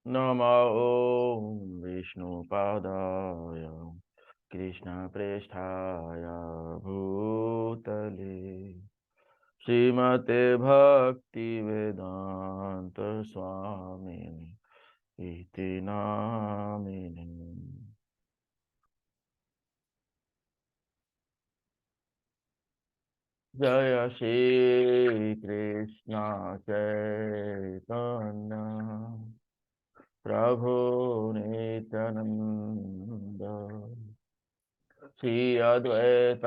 नमः ॐ विष्णुपादाय कृष्णप्रेष्ठाय भूतले श्रीमते भक्तिवेदान्त स्वामिनि इति नामिने। जय श्री कृष्ण चैतन्य प्रभु नित्यानंद श्री अद्वैत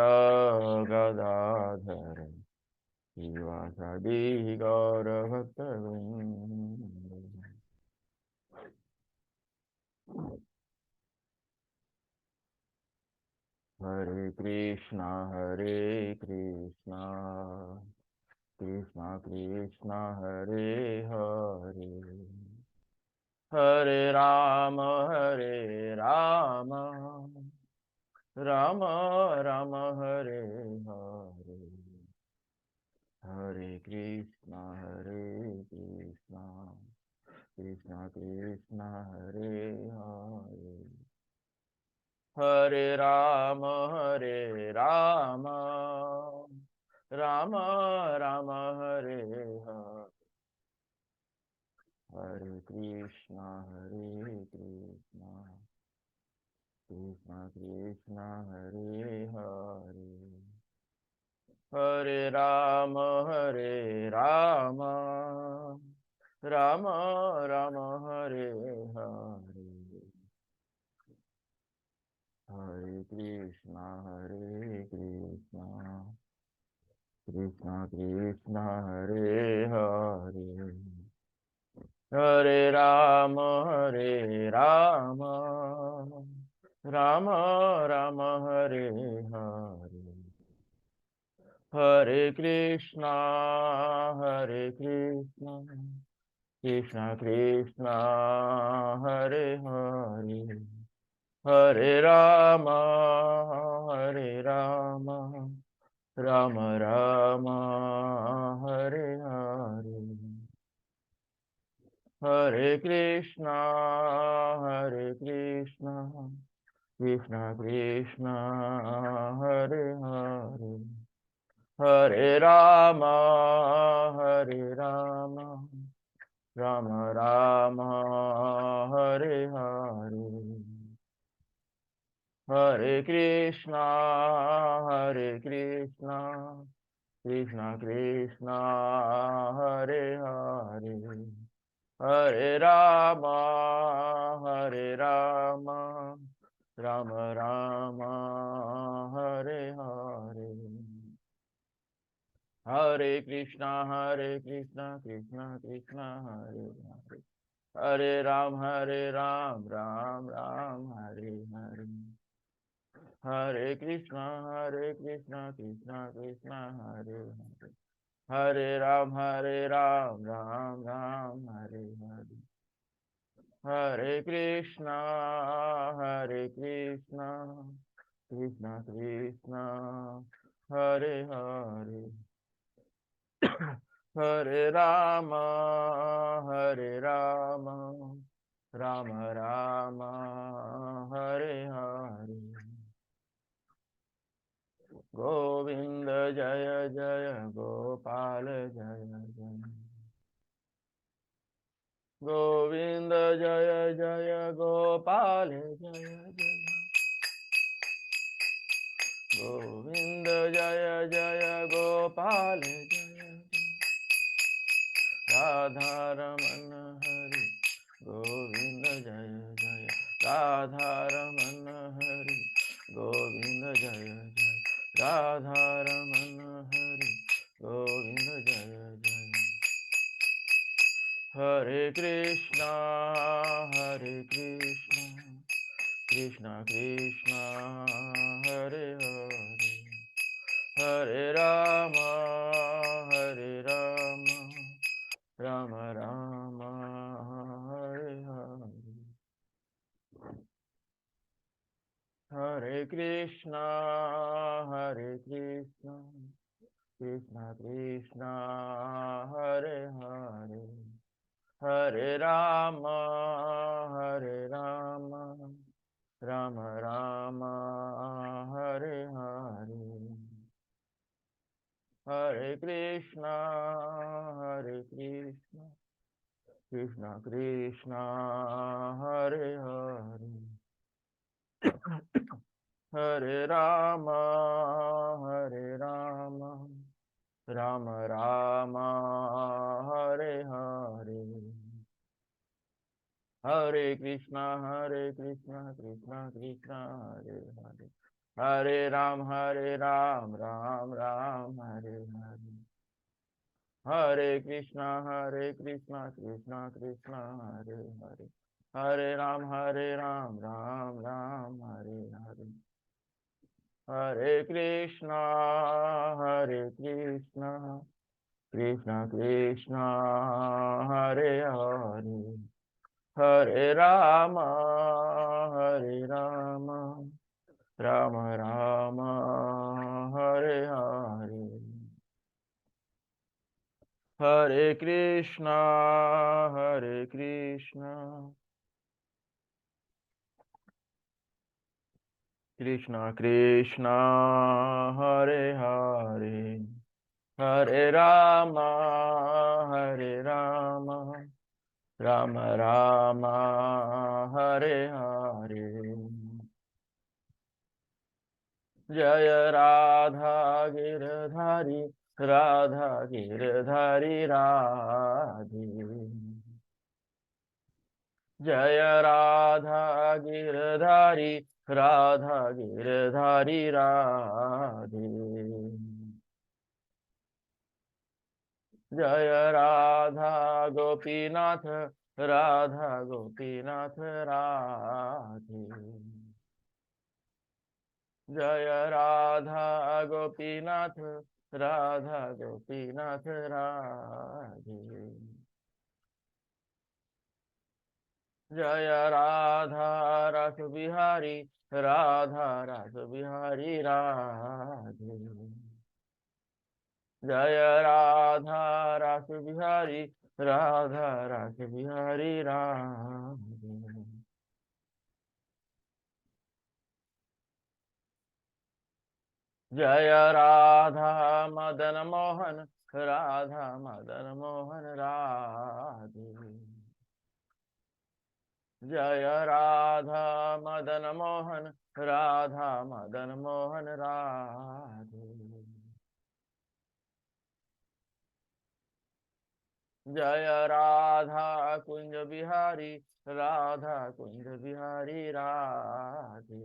गदाधर शिवासादि गौरभक्तवृंद। हरे कृष्णा कृष्णा कृष्णा हरे हरे, हरे राम राम राम हरे हरे, हरे कृष्णा कृष्णा कृष्णा हरे हरे, हरे राम राम राम हरे हरे, हरे कृष्णा कृष्णा कृष्णा हरे हरे, हरे राम राम राम हरे हरे, हरे कृष्णा कृष्णा कृष्णा हरे हरे, हरे राम राम राम हरे हरे, हरे कृष्णा कृष्णा कृष्णा हरे हरे, हरे राम राम राम हरे हरे, हरे कृष्णा कृष्णा कृष्णा हरे हरे, हरे राम राम राम हरे हरे, हरे कृष्णा कृष्णा कृष्णा हरे हरे, हरे राम राम राम हरे हरे, हरे कृष्णा कृष्णा कृष्णा हरे हरे, हरे राम राम राम हरे हरे, हरे कृष्णा कृष्णा कृष्णा हरे हरे, हरे राम राम राम हरे हरे, हरे कृष्णा कृष्णा कृष्णा हरे हरे, हरे राम राम राम हरे हरे, गोविंद जय जय गोपाल जय जय, गोविंद जय जय गोपाल जय जय, गोविंद जय जय गोपाल जय जय, राधा रमन हरि गोविंद जय जय, राधा रमन हरि गोविंद जय जय, राधा रमन हरि गोविंद जय जय, हरे कृष्णा कृष्णा कृष्णा हरे हरे, हरे राम राम राम हरे हरे, हरे Krishna Krishna Krishna Hare Hare, Hare Rama, Hare Rama, Rama Rama, Hare Hare, Hare Krishna, Hare Krishna, Krishna Krishna, Hare Hare, Hare Rama, Hare Rama, Rama Rama, Hare Hare, Hare Krishna, Krishna Krishna, Hare Hare, Hare Ram, Ram Ram, Hare Hare, Hare Krishna, Krishna Krishna, Hare Hare, Hare Ram, Ram Ram, Hare Hare, Hare Krishna, Krishna Krishna, Hare Hare, Hare Rama, Rama Rama, Hare Hare, Hare Krishna, Krishna Krishna, Hare Hare, Hare Rama, Rama Rama, Hare Hare, Jaya Radha Girdhari, Radha Girdhari Radhe, Jaya Radha Girdhari, Radha Girdhari Radhe, Jaya Radha Gopinath, Radha Gopinath Radhe, Jaya Radha Gopinath, Radha Gopinath Radhe, Jaya Radha Ras Bihari, Radha Ras Bihari Radhe, Jaya Radha Ras Bihari, Radha Ras Bihari Radhe, Jaya Radha Madan Mohan, Radha Madan Mohan Radhe, Jaya Radha Madan Mohan, Radha Madan Mohan Radhe, Jaya Radha Kunj Bihari, Radha Kunj Bihari Radhe,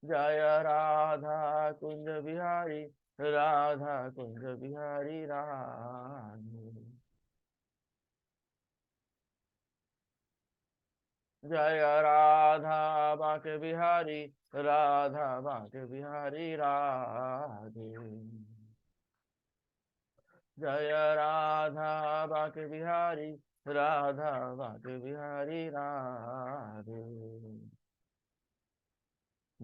Jaya Radha Kunj Bihari, Radha Kunj Bihari Radhe, Jaya Radha Bake Bihari, Radha Bake Bihari Radhe, Jaya Radha Bake Bihari, Radha Bake Bihari Radhe,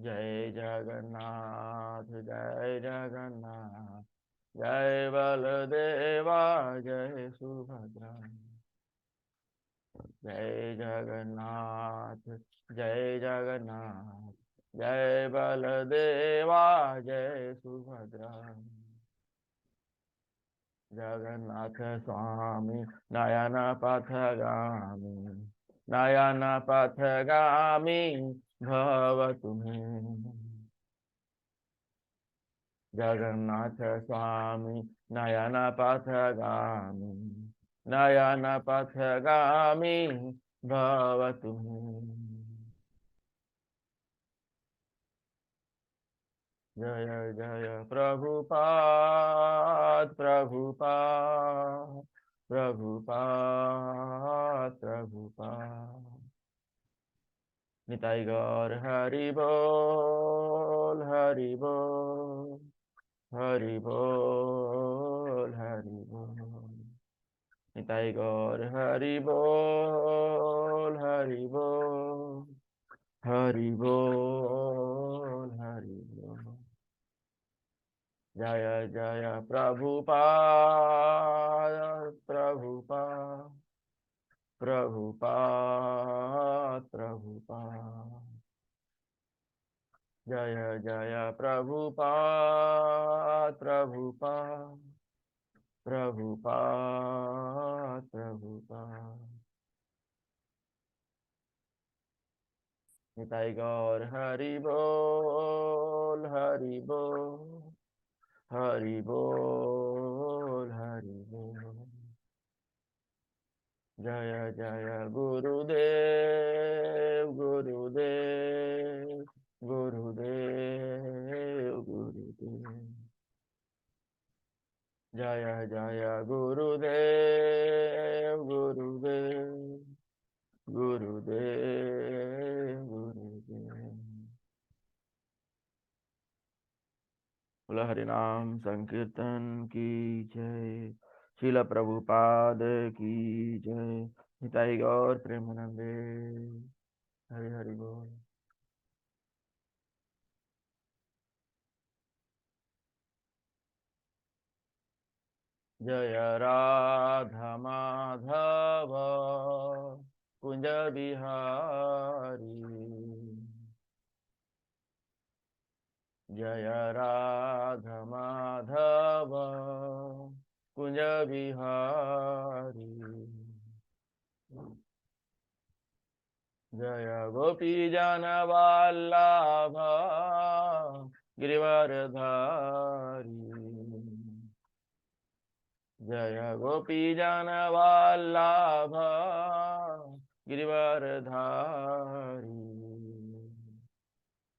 Jai Jagannath, Jai Jagannath, Jai Baladeva, Jai Subhadra, Jai Jagannath, Jai Jagannath, Jai Baladeva, Jai Subhadra, Jagannath Swami, Nayana Pathagami, Nayana Pathagami, Bhavatu me. Jagannath Swami, Nayana Pathagami, Nayana Pathagami, Bhavatu me. Jaya Jaya Prabhupada, Prabhupada, Prabhupada, Prabhupada. Nitai Gaur Hari Bol, Hari Bol, Hari Bol, Hari Bol. Nitai Gaur Hari Bol, Hari Bol, Hari Bol, Hari Bol. Jaya Jaya Prabhupada, Prabhupada. Prabhupada Prabhupada. जय जय प्रभुपाद प्रभुपाद प्रभुपाद प्रभुपाद। निताई गौर हरि बोल हरि बोल हरि बोल हरि बोल। जय जय गुरुदेव गुरुदेव गुरुदेव गुरुदेव। जय जय गुरुदेव गुरुदेव गुरुदेव गुरुदेव। बोला हरिनाम संकीर्तन की जय। श्रील प्रभुपाद की जय। निताई गौर प्रेमानंदे। हरि हरि बोल। जय राधा माधव कुंज बिहारी। जय राधा माधव कुंज बिहारी। जय गोपी जन वल्लभ गिरिवरधारी। जय गोपी जन वल्लभ गिरिवरधारी।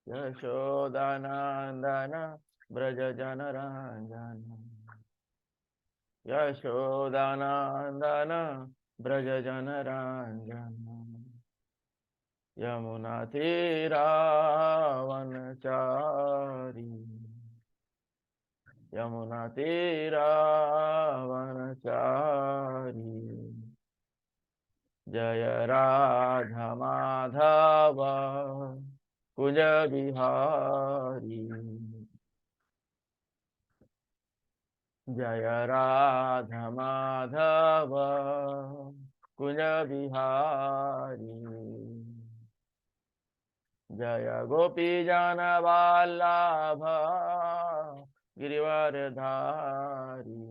यशोदानंदन ब्रज जन रंजन। यशोदानंदन ब्रज जन रंजन। यमुना तीरावनचारी। यमुना तीरावनचारी। जय राधा माधव कुंज बिहारी। जय राधा माधव कुंज बिहारी। जय गोपी जन वल्लभ गिरिवरधारी।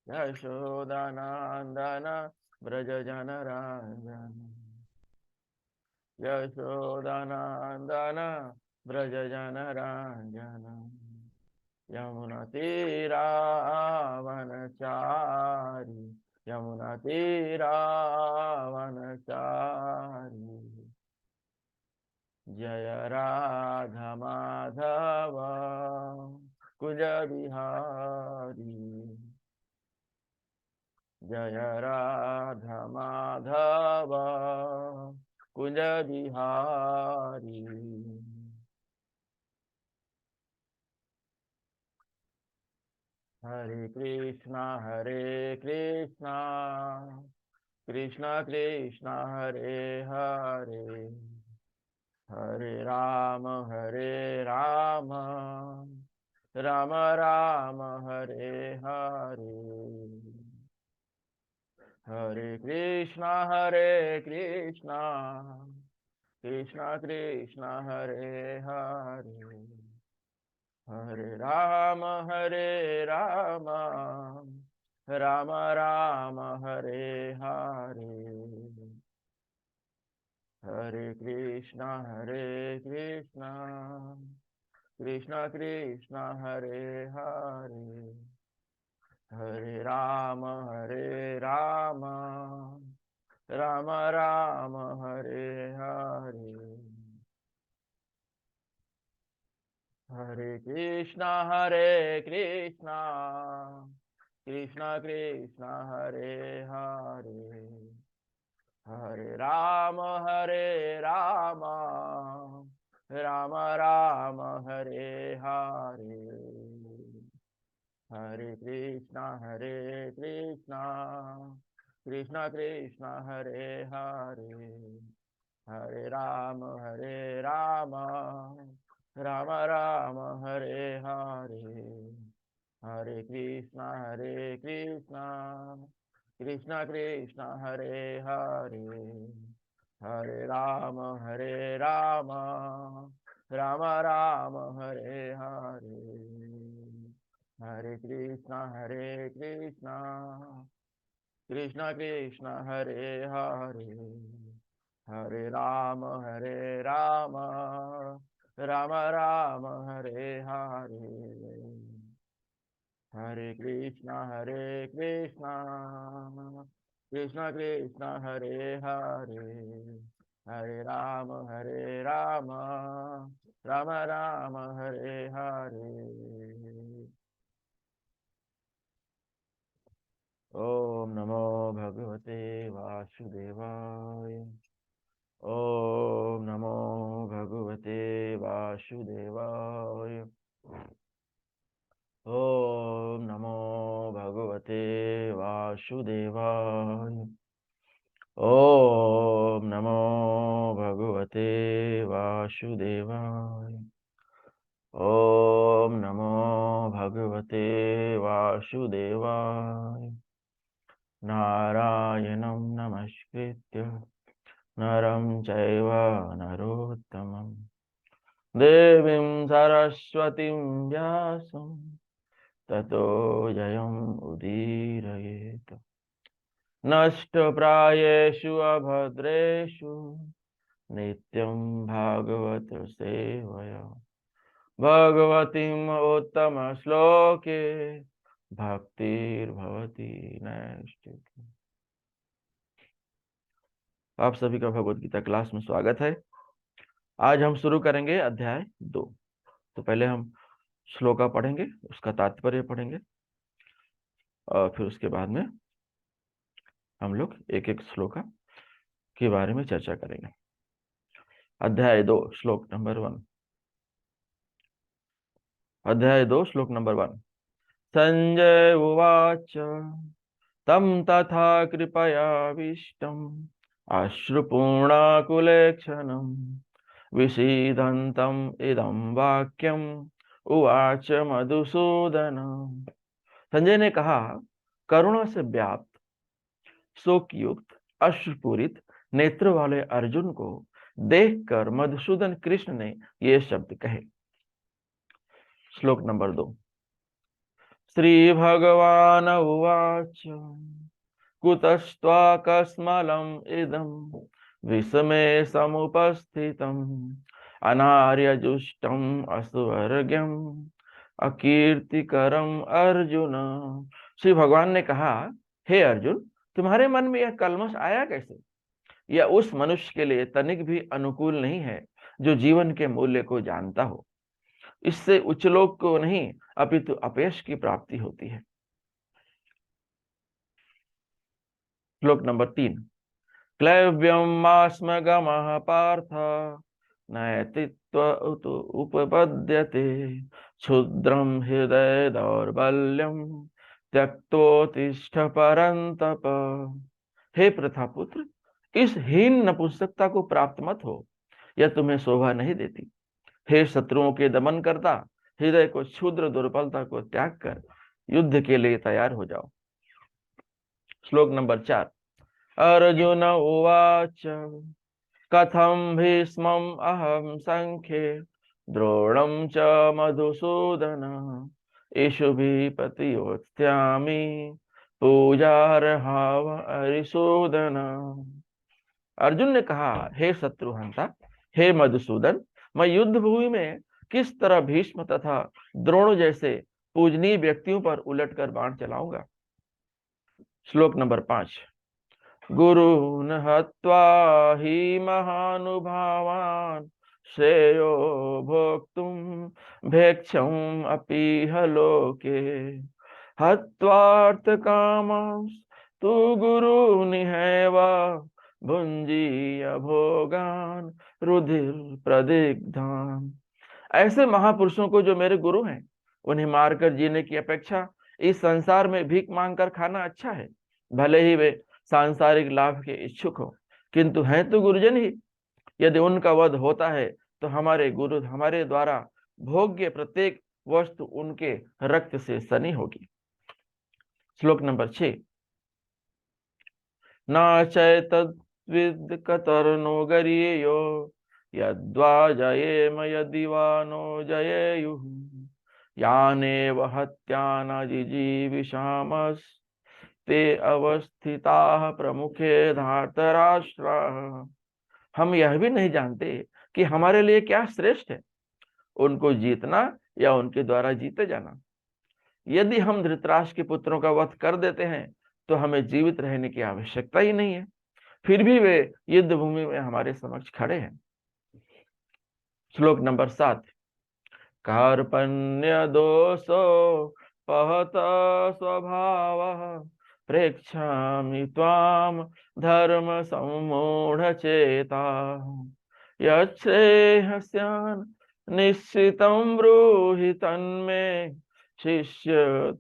यशोदानंदन ब्रज जन रंजन। यशोदानंदन ब्रज जन रंजन। यमुना तीरावनचारी। यमुना तीरावनचारी। जय राधा माधव कुंज बिहारी। जय राधा माधव कुंज बिहारी। हरे कृष्णा कृष्णा कृष्णा हरे हरे। हरे राम राम राम हरे हरे। हरे कृष्णा कृष्णा कृष्णा हरे हरे। हरे राम राम राम हरे हरे। हरे कृष्णा कृष्णा हरे हरे। हरे राम राम राम हरे हरे। हरे कृष्णा कृष्णा हरे हरे। हरे राम राम राम हरे हरे। हरे कृष्णा कृष्णा हरे हरे। हरे राम राम राम हरे हरे। हरे कृष्णा कृष्ण कृष्ण हरे हरे, हरे राम राम राम हरे हरे, हरे कृष्ण कृष्ण कृष्ण हरे हरे, हरे राम राम राम हरे हरे, हरे कृष्ण कृष्ण कृष्ण हरे हरे, हरे राम राम राम हरे हरे। ओम नमो भगवते वासुदेवाय। ओम नमो भगवते वासुदेवाय। ओम नमो भगवते वासुदेवाय। ओम नमो भगवते वासुदेवाय। ओम नमो भगवते वासुदेवाय। नारायणं नमस्कृत्य नरं चैव नरोत्तमं देवीं सरस्वतीं व्यासं ततो जयम् उदीरयेत्। नष्टप्रायेषु अभद्रेषु नित्यं भागवत सेवया भगवतीम् उत्तमश्लोके भक्तिर्भवति नैष्ठिकी। आप सभी का भगवत गीता क्लास में स्वागत है। आज हम शुरू करेंगे अध्याय 2। तो पहले हम श्लोका पढ़ेंगे, उसका तात्पर्य पढ़ेंगे और फिर उसके बाद में हम लोग एक एक श्लोका के बारे में चर्चा करेंगे। अध्याय 2 श्लोक नंबर 1। अध्याय 2 श्लोक नंबर 1। संजय उवाच तं तथा कृपयाविष्टम् अश्रुपूर्णाकुलेक्षणम् विषीदन्तम् इदं वाक्यम् उवाच मधुसूदन। संजय ने कहा, करुणा से व्याप्त शोक युक्त अश्रुपूरित नेत्र वाले अर्जुन को देखकर मधुसूदन कृष्ण ने ये शब्द कहे। श्लोक नंबर 2। श्री भगवान उवाच कुतस्त्वाकस्मलम् इदं विषमे समुपस्थितम् अनार्यजुष्टम् असुवर्ग्यम् अकीर्तिकरम अर्जुन। श्री भगवान ने कहा, हे अर्जुन, तुम्हारे मन में यह कल्मश आया कैसे? यह उस मनुष्य के लिए तनिक भी अनुकूल नहीं है जो जीवन के मूल्य को जानता हो। इससे उच्चलोक को नहीं अपितु अपयश की प्राप्ति होती है। श्लोक नंबर 3। क्लैव्यमास्मगमः पार्थ नैतित्व उपपद्यते क्षुद्रं हृदय दौर्बल्यं त्यक्तोत्तिष्ठ परन्तप। हे प्रथापुत्र, इस हीन नपुंसकता को प्राप्त मत हो, यह तुम्हें शोभा नहीं देती। हे शत्रुओं के दमन करता, हृदय को क्षुद्र दुर्बलता को त्याग कर युद्ध के लिए तैयार हो जाओ। श्लोक नंबर 4। अर्जुन उवाच कथं भीष्मम् अहं संख्ये द्रोणं च मधुसूदन इषुभिः प्रतियोत्स्यामि पूजार्हाव अरिसूदन। अर्जुन ने कहा, हे शत्रुहंता, हे मधुसूदन, मैं युद्ध भूमि में किस तरह भीष्म तथा द्रोण जैसे पूजनीय व्यक्तियों पर उलटकर बाण चलाऊंगा। श्लोक नंबर 5। गुरून् हत्वा हि महानुभावान् श्रेयो भोक्तुं भेक्षम् अपीह लोके हत्वार्थकामांस्तु गुरूनिहैव भुञ्जीय भोगान् रुधिर प्रदिग्धान्। ऐसे महापुरुषों को जो मेरे गुरु हैं, उन्हें मारकर जीने की अपेक्षा इस संसार में भीख मांगकर खाना अच्छा है। भले ही वे सांसारिक लाभ के इच्छुक हो, किंतु हैं तो गुरुजन ही। यदि उनका वध होता है तो हमारे गुरु हमारे द्वारा भोग्य प्रत्येक वस्तु उनके रक्त से सनी होगी। श्लोक नंबर 6। न चैतद्विद् कतर्नो गरीयो यद्वा जयेम यदि वा नो जयेयुः यानेव हत्या न जिजीविषामस्ते अवस्थिताः प्रमुखे धार्तराष्ट्राः। हम यह भी नहीं जानते कि हमारे लिए क्या श्रेष्ठ है, उनको जीतना या उनके द्वारा जीते जाना। यदि हम धृतराष्ट्र के पुत्रों का वध कर देते हैं तो हमें जीवित रहने की आवश्यकता ही नहीं है, फिर भी वे युद्ध भूमि में हमारे समक्ष खड़े हैं। श्लोक नंबर 7। कार्पण्य दोषो पहत स्वभाव प्रेक्षामि त्वाम धर्म सम्मूढ़ चेता यच्छ्रेयस्यान् निश्चितं ब्रूहि तन्मे शिष्य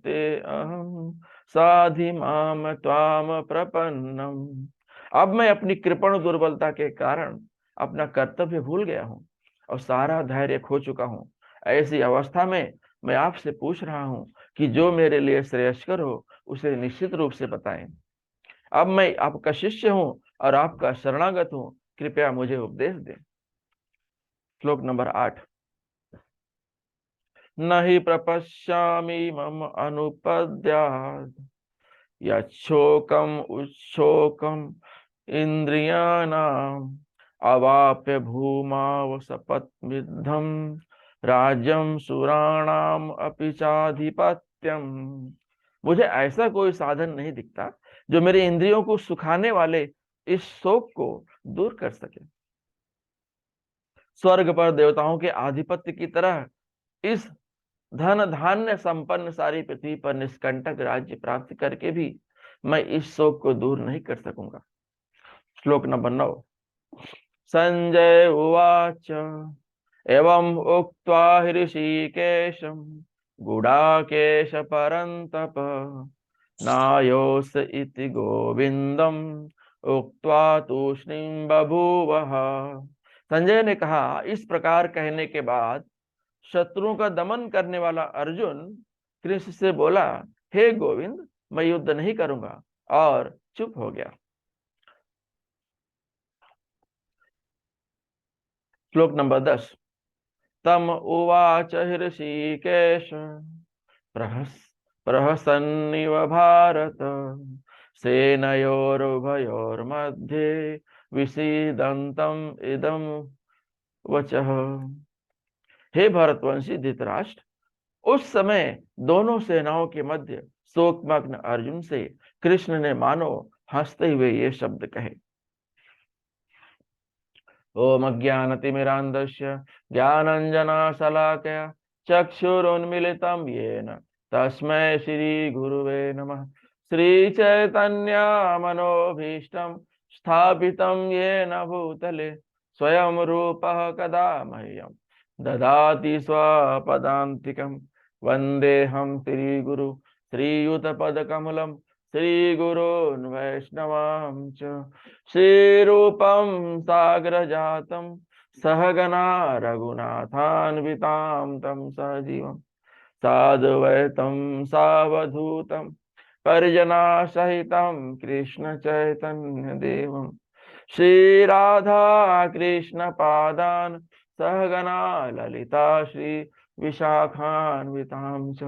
ते अहम साधि माम त्वाम प्रपन्नम। अब मैं अपनी कृपण दुर्बलता के कारण अपना कर्तव्य भूल गया हूँ और सारा धैर्य खो चुका हूँ। ऐसी अवस्था में मैं आपसे पूछ रहा हूँ कि जो मेरे लिए श्रेयस्कर हो उसे निश्चित रूप से बताएं। अब मैं आपका शिष्य हूँ और आपका शरणागत हूँ, कृपया मुझे उपदेश दें। श्लोक नंबर 8। नहि प्रपश्यामि मम अनुपद्यात् यच्छोकम उच्छोकम इंद्रियाणाम अवाप्य भूमावसपत्मिद्धम राज्यम सुराणाम अपि चाधिपत्यम। मुझे ऐसा कोई साधन नहीं दिखता जो मेरे इंद्रियों को सुखाने वाले इस शोक को दूर कर सके। स्वर्ग पर देवताओं के आधिपत्य की तरह इस धन धान्य संपन्न सारी पृथ्वी पर निष्कंटक राज्य प्राप्त करके भी मैं इस शोक को दूर नहीं कर सकूंगा। श्लोक नंबर 9। संजय उवाच एवं उक्त्वा ऋषिकेशं गुडाकेश परन्तप नायोस इति गोविंदम उक्त्वा तूष्णीं बभूवः। संजय ने कहा, इस प्रकार कहने के बाद शत्रुओं का दमन करने वाला अर्जुन कृष्ण से बोला, हे गोविंद, मैं युद्ध नहीं करूंगा, और चुप हो गया। श्लोक नंबर 10। तम उवाच ऋषिकेश प्रहसन्निव भारत सेनयोरुभयोर्मध्ये विषीदन्तम् इदं वचः। हे भरतवंशी धृतराष्ट्र, उस समय दोनों सेनाओं के मध्य शोकमग्न अर्जुन से कृष्ण ने मानो हंसते हुए ये शब्द कहे। ओम अज्ञानतिमिरान्धस्य ज्ञानाञ्जनशलाकया चक्षुरुन्मीलितं येन तस्मै श्रीगुरुवे नमः। श्रीचैतन्यमनोभीष्टं स्थापितं येन भूतले स्वयं रूपः कदा मह्यं ददाति स्वपदान्तिकं। वन्देऽहं श्रीगुरु श्रीयुतपदकमलं श्रीगुरून् वैष्णवांश्च। श्रीरूपं सागरजातं सहगना रघुनाथान्वितां तं सजीवं साद्वैतं सावधूतं परिजनासहितं कृष्णचैतन्यदेवं श्रीराधा कृष्णपादान् सहगना ललिता श्री विशाखान्वितां च।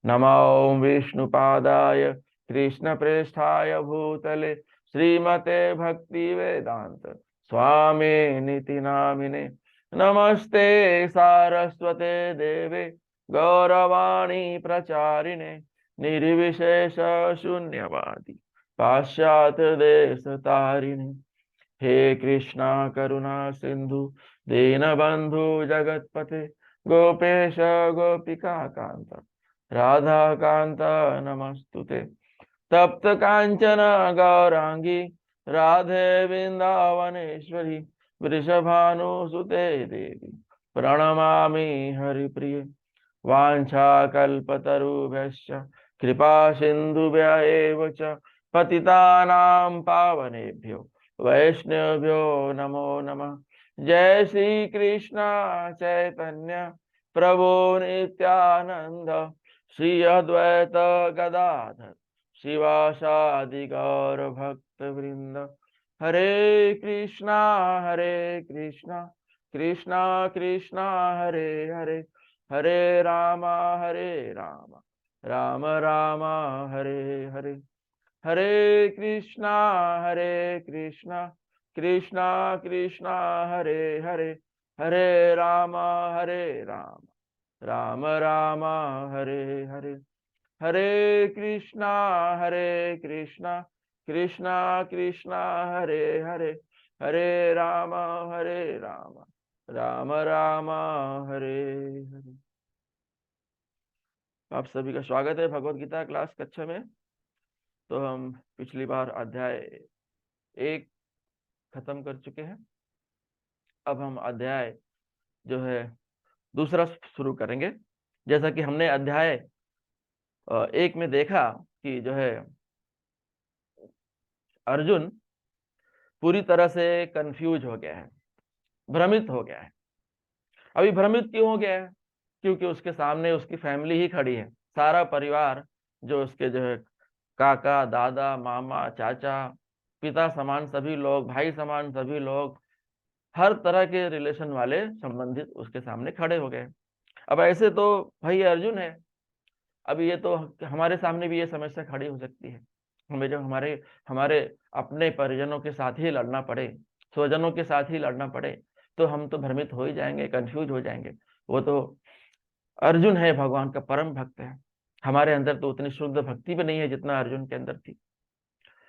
नमो विष्णुपादाय कृष्णप्रेष्ठाय भूतले श्रीमते भक्ति वेदांत स्वामी निति नामिने। नमस्ते सारस्वते देवे गौरवाणी प्रचारिणे निर्विशेष शून्यवादी पाश्चात्य देश तारिणे। हे कृष्णा करुणा सिंधु दीनबंधु जगतपते गोपेश गोपिका कांत राधा कांत नमस्तुते। तप्त कांचन गौरांगी राधे वृंदावनेश्वरी वृषभानुसुते देवी प्रणमामि हरिप्रिये। वाञ्छाकल्पतरुभ्यश्च कृपा सिन्धुभ्य एव च पतितानां पावनेभ्यो वैष्णवेभ्यो नमो नमः। जय श्री कृष्ण चैतन्य प्रभु नित्यानंद श्री अद्वैत गदाधर शिवासादि गौर भक्त वृंद। हरे कृष्णा कृष्णा कृष्णा हरे हरे, हरे राम राम राम हरे हरे। हरे कृष्णा कृष्णा कृष्णा हरे हरे, हरे राम राम राम हरे हरे। हरे कृष्णा कृष्णा कृष्णा हरे हरे, हरे राम राम राम हरे हरे। आप सभी का स्वागत है भगवत गीता क्लास कक्षा में। तो हम पिछली बार अध्याय 1 खत्म कर चुके हैं। अब हम अध्याय जो है दूसरा शुरू करेंगे। जैसा कि हमने अध्याय 1 में देखा कि जो है अर्जुन पूरी तरह से कंफ्यूज हो गया है, भ्रमित हो गया है। अभी भ्रमित क्यों हो गया है? क्योंकि उसके सामने उसकी फैमिली ही खड़ी है, सारा परिवार, जो उसके जो है काका, दादा, मामा, चाचा, पिता समान सभी लोग, भाई समान सभी लोग, हर तरह के रिलेशन वाले संबंधित उसके सामने खड़े हो गए। अब ऐसे तो भाई अर्जुन है। अब ये तो हमारे सामने भी ये समस्या खड़ी हो सकती है। हमें जब हमारे हमारे अपने परिजनों के साथ ही लड़ना पड़े, स्वजनों के साथ ही लड़ना पड़े, तो हम तो भ्रमित हो ही जाएंगे, कंफ्यूज हो जाएंगे। वो तो अर्जुन है, भगवान का परम भक्त है। हमारे अंदर तो उतनी शुद्ध भक्ति भी नहीं है जितना अर्जुन के अंदर थी।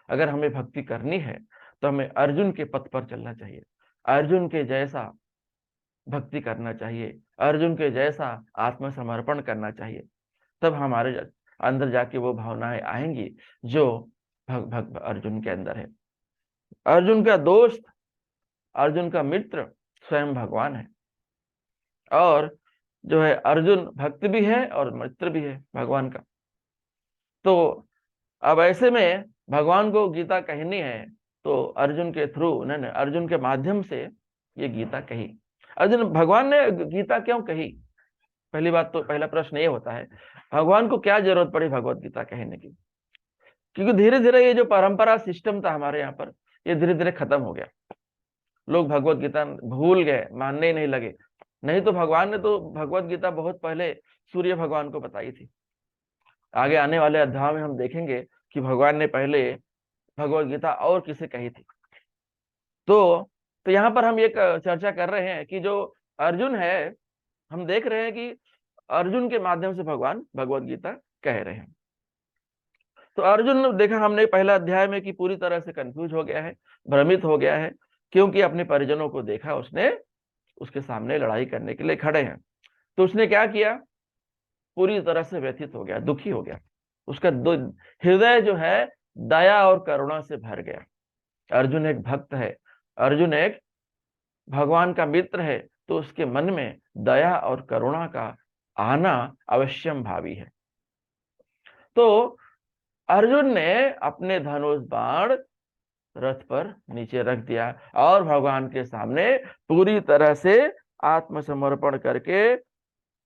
अगर हमें भक्ति करनी है तो हमें अर्जुन के पथ पर चलना चाहिए, अर्जुन के जैसा भक्ति करना चाहिए, अर्जुन के जैसा आत्मसमर्पण करना चाहिए। तब हमारे अंदर जाके वो भावनाएं आएंगी जो भग भग अर्जुन के अंदर है। अर्जुन का दोस्त, अर्जुन का मित्र स्वयं भगवान है। और जो है अर्जुन भक्त भी है और मित्र भी है भगवान का। तो अब ऐसे में भगवान को गीता कहनी है तो अर्जुन के थ्रू, नहीं अर्जुन के माध्यम से ये गीता कही। अर्जुन, भगवान ने गीता क्यों कही? पहली बात तो, पहला प्रश्न ये होता है, भगवान को क्या जरूरत पड़ी भगवत गीता कहने की? क्योंकि धीरे धीरे ये जो परंपरा सिस्टम था हमारे यहाँ पर, ये धीरे धीरे खत्म हो गया। लोग भगवत गीता भूल गए, मानने ही नहीं लगे। नहीं तो भगवान ने तो भगवत गीता बहुत पहले सूर्य भगवान को बताई थी। आगे आने वाले अध्याय में हम देखेंगे कि भगवान ने पहले भगवत गीता और किसे कही थी। तो यहाँ पर हम एक चर्चा कर रहे हैं कि जो अर्जुन है, हम देख रहे हैं कि अर्जुन के माध्यम से भगवान भगवत गीता कह रहे हैं। तो अर्जुन, देखा हमने पहला अध्याय में कि पूरी तरह से कंफ्यूज हो गया है, भ्रमित हो गया है, क्योंकि अपने परिजनों को देखा उसने, उसके सामने लड़ाई करने के लिए खड़े हैं। तो उसने क्या किया? पूरी तरह से व्यथित हो गया, दुखी हो गया। उसका हृदय जो है दया और करुणा से भर गया। अर्जुन एक भक्त है, अर्जुन एक भगवान का मित्र है, तो उसके मन में दया और करुणा का आना अवश्यम भावी है। तो अर्जुन ने अपने धनुष बाण रथ पर नीचे रख दिया और भगवान के सामने पूरी तरह से आत्मसमर्पण करके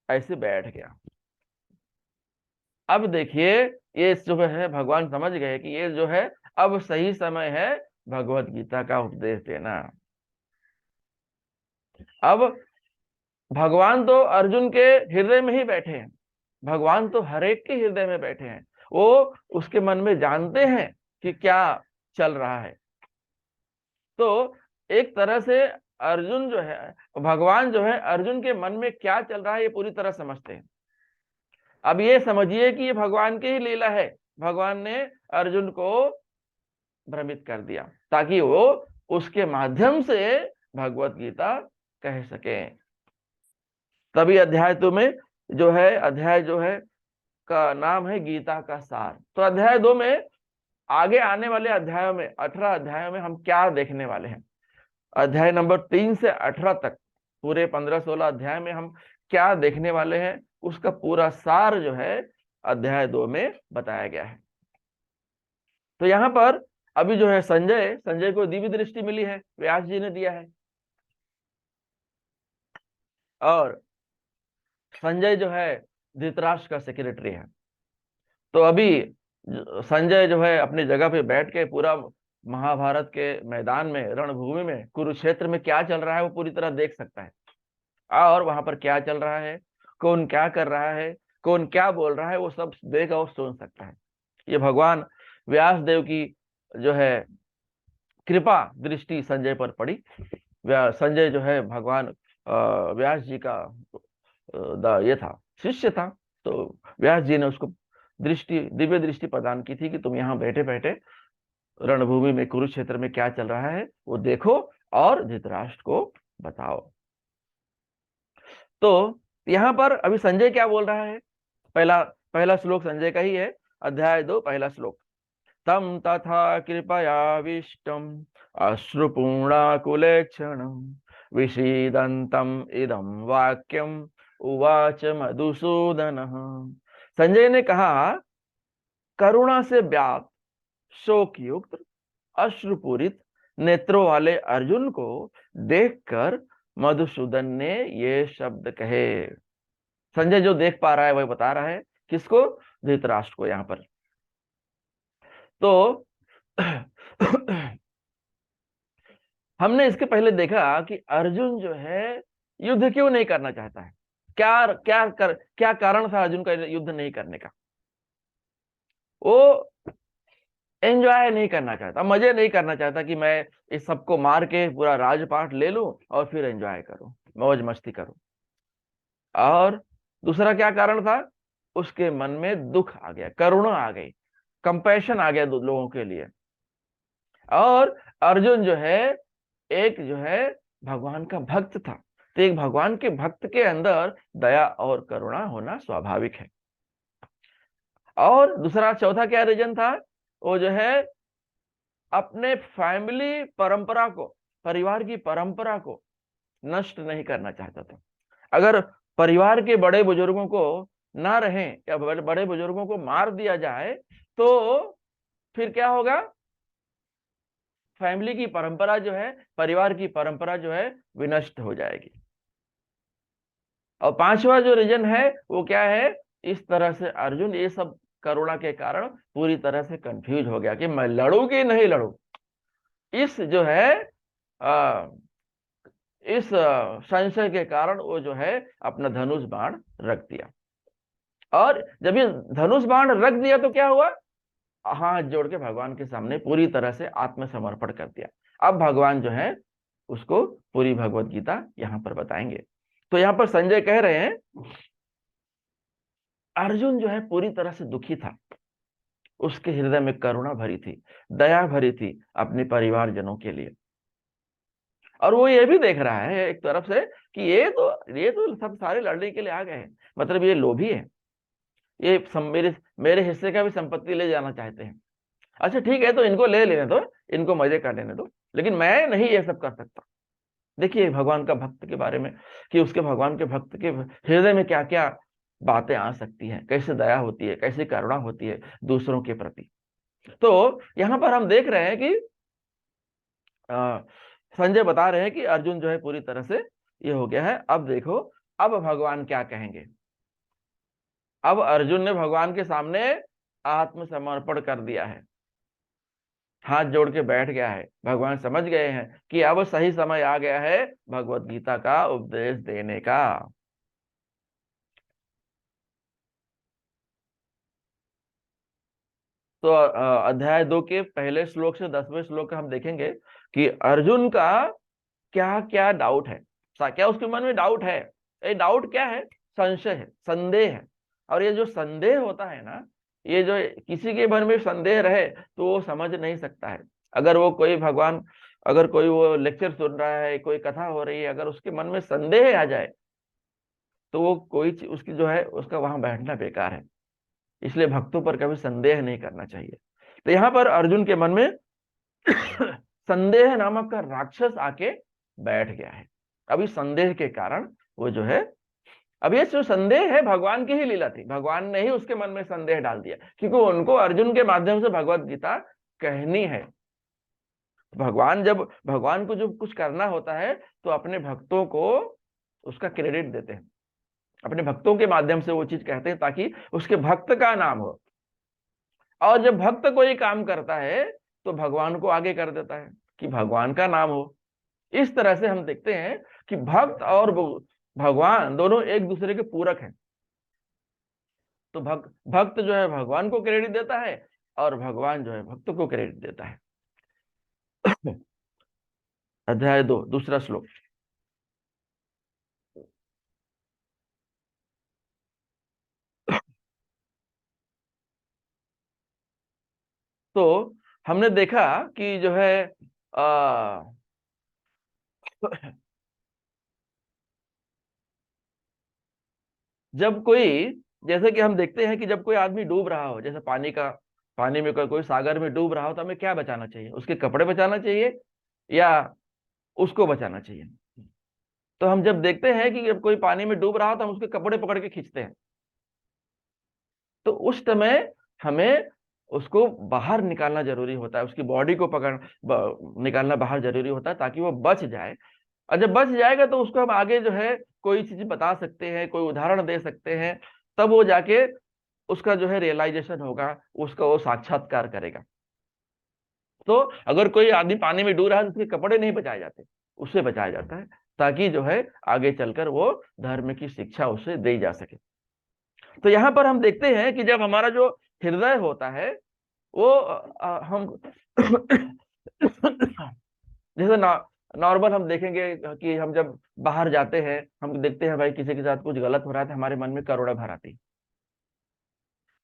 ऐसे बैठ गया। अब देखिए, ये जो है भगवान समझ गए कि ये जो है अब सही समय है भगवत गीता का उपदेश देना। अब भगवान तो अर्जुन के हृदय में ही बैठे हैं, भगवान तो हर एक के हृदय में बैठे हैं। वो उसके मन में जानते हैं कि क्या चल रहा है। तो एक तरह से अर्जुन जो है, भगवान जो है अर्जुन के मन में क्या चल रहा है ये पूरी तरह समझते हैं। अब ये समझिए कि ये भगवान की ही लीला है, भगवान ने अर्जुन को भ्रमित कर दिया ताकि वो उसके माध्यम से भगवत गीता कह सके। तभी अध्याय 2 में जो है, अध्याय जो है का नाम है गीता का सार। तो अध्याय 2 में, आगे आने वाले अध्यायों में 18 अध्यायों में हम क्या देखने वाले हैं, अध्याय नंबर 3 से 18 तक, पूरे 15-16 अध्याय में हम क्या देखने वाले हैं, उसका पूरा सार जो है अध्याय 2 में बताया गया है। तो यहाँ पर अभी जो है संजय को दिव्य दृष्टि मिली है, व्यास जी ने दिया है। और संजय जो है धृतराष्ट्र का सेक्रेटरी है। तो अभी संजय जो है अपनी जगह पे बैठ के पूरा महाभारत के मैदान में, रणभूमि में, कुरुक्षेत्र में क्या चल रहा है वो पूरी तरह देख सकता है। और वहां पर क्या चल रहा है, कौन क्या कर रहा है, कौन क्या बोल रहा है, वो सब देख और सुन सकता है। ये भगवान व्यास देव की जो है कृपा दृष्टि संजय पर पड़ी। संजय जो है भगवान व्यास जी का ये था, शिष्य था। तो व्यास जी ने उसको दृष्टि, दिव्य दृष्टि प्रदान की थी कि तुम यहाँ बैठे बैठे रणभूमि में, कुरुक्षेत्र में क्या चल रहा है वो देखो और धृतराष्ट्र को बताओ। तो यहाँ पर अभी संजय क्या बोल रहा है, पहला पहला श्लोक संजय का ही है, अध्याय 2 पहला श्लोक। तम तथा कृपयाविष्टम अश्रुपूर्णाकुलेक्षणम विषीदन्तम इदं वाक्यम उवाच मधुसूदन। संजय ने कहा, करुणा से व्याप्त, शोक युक्त, अश्रुपूरित नेत्रों वाले अर्जुन को देखकर मधुसूदन ने ये शब्द कहे। संजय जो देख पा रहा है वह बता रहा है, किसको, धृतराष्ट्र को। यहाँ पर तो हमने इसके पहले देखा कि अर्जुन जो है युद्ध क्यों नहीं करना चाहता है, क्या कारण था अर्जुन का युद्ध नहीं करने का। वो एंजॉय नहीं करना चाहता, मजे नहीं करना चाहता कि मैं इस सबको मार के पूरा राजपाट ले लूं और फिर एंजॉय करूं, मौज मस्ती करूं। और दूसरा क्या कारण था, उसके मन में दुख आ गया, करुणा आ गई, कंपैशन आ गया लोगों के लिए। और अर्जुन जो है एक जो है भगवान का भक्त था, तो एक भगवान के भक्त के अंदर दया और करुणा होना स्वाभाविक है। और दूसरा चौथा क्या रीजन था, वो जो है अपने फैमिली परंपरा को, परिवार की परंपरा को नष्ट नहीं करना चाहता था। अगर परिवार के बड़े बुजुर्गों को ना रहे या बड़े बुजुर्गों को मार दिया जाए तो फिर क्या होगा, फैमिली की परंपरा जो है, परिवार की परंपरा जो है विनष्ट हो जाएगी। और पांचवा जो रीजन है वो क्या है, इस तरह से अर्जुन ये सब करुणा के कारण पूरी तरह से कंफ्यूज हो गया कि मैं लड़ू कि नहीं लड़ू। इस जो है इस संशय के कारण वो जो है अपना धनुष बाण रख दिया। और जब ये धनुष बाण रख दिया तो क्या हुआ, हाथ जोड़ के भगवान के सामने पूरी तरह से आत्मसमर्पण कर दिया। अब भगवान जो है उसको पूरी भगवत गीता यहाँ पर बताएंगे। तो यहाँ पर संजय कह रहे हैं अर्जुन जो है पूरी तरह से दुखी था, उसके हृदय में करुणा भरी थी, दया भरी थी अपने परिवारजनों के लिए। और वो ये भी देख रहा है एक तरफ से कि ये तो सब सारे लड़ने के लिए आ गए हैं, मतलब ये लोभी है, ये मेरे मेरे हिस्से का भी संपत्ति ले जाना चाहते हैं। अच्छा ठीक है, तो इनको ले लेने दो, इनको मजे कर लेने दो, लेकिन मैं नहीं ये सब कर सकता। देखिए भगवान का भक्त के बारे में कि उसके भगवान के भक्त के हृदय में क्या क्या बातें आ सकती हैं, कैसे दया होती है, कैसे करुणा होती है दूसरों के प्रति। तो यहाँ पर हम देख रहे हैं कि संजय बता रहे हैं कि अर्जुन जो है पूरी तरह से ये हो गया है। अब देखो, अब भगवान क्या कहेंगे। अब अर्जुन ने भगवान के सामने आत्मसमर्पण कर दिया है, हाथ जोड़ के बैठ गया है। भगवान समझ गए हैं कि अब सही समय आ गया है भगवत गीता का उपदेश देने का। तो अध्याय 2 के पहले श्लोक से 10वें श्लोक का हम देखेंगे कि अर्जुन का क्या क्या डाउट है, क्या उसके मन में डाउट है। ये डाउट क्या है, संशय है, संदेह है। और ये जो संदेह होता है ना, ये जो किसी के मन में संदेह रहे तो वो समझ नहीं सकता है। अगर वो कोई भगवान, अगर कोई वो लेक्चर सुन रहा है, कोई कथा हो रही है, अगर उसके मन में संदेह आ जाए तो वो कोई चीज उसकी जो है उसका वहां बैठना बेकार है। इसलिए भक्तों पर कभी संदेह नहीं करना चाहिए। तो यहाँ पर अर्जुन के मन में संदेह नामक का राक्षस आके बैठ गया है। अभी संदेह के कारण वो जो है, अब ये जो संदेह है भगवान की ही लीला थी, भगवान ने ही उसके मन में संदेह डाल दिया, क्योंकि उनको अर्जुन के माध्यम से भगवत गीता कहनी है। भगवान को जब कुछ करना होता है तो अपने भक्तों को उसका क्रेडिट देते हैं, अपने भक्तों के माध्यम से वो चीज कहते हैं ताकि उसके भक्त का नाम हो। और जब भक्त कोई काम करता है तो भगवान को आगे कर देता है कि भगवान का नाम हो। इस तरह से हम देखते हैं कि भक्त और भगवान दोनों एक दूसरे के पूरक हैं। तो भक्त जो है भगवान को क्रेडिट देता है और भगवान जो है भक्त को क्रेडिट देता है। अध्याय 2 दूसरा श्लोक। तो हमने देखा कि जो है आ, जब कोई, जैसे कि हम देखते हैं कि जब कोई आदमी डूब रहा हो, जैसे पानी में कोई सागर में डूब रहा हो, तो हमें क्या बचाना चाहिए? उसके कपड़े बचाना चाहिए या उसको बचाना चाहिए? तो हम जब देखते हैं कि जब कोई पानी में डूब रहा हो तो हम उसके कपड़े पकड़ के खींचते हैं। तो उस समय हमें उसको बाहर निकालना जरूरी होता है, उसकी बॉडी को निकालना बाहर जरूरी होता है ताकि वो बच जाए। और जब बच जाएगा तो उसको हम आगे जो है कोई चीज बता सकते हैं, कोई उदाहरण दे सकते हैं, तब वो जाके उसका जो है रियलाइजेशन होगा, उसका वो साक्षात्कार करेगा। तो अगर कोई आदमी पानी में डूब रहा है तो उसके कपड़े नहीं बचाए जाते, उससे बचाया जाता है ताकि जो है आगे चलकर वो धर्म की शिक्षा उसे दी जा सके। तो यहाँ पर हम देखते हैं कि जब हमारा जो हृदय होता है वो हम जैसे नॉर्मल हम देखेंगे कि हम जब बाहर जाते हैं, हम देखते हैं भाई किसी के साथ कुछ गलत हो रहा है तो हमारे मन में करुणा भर आती है।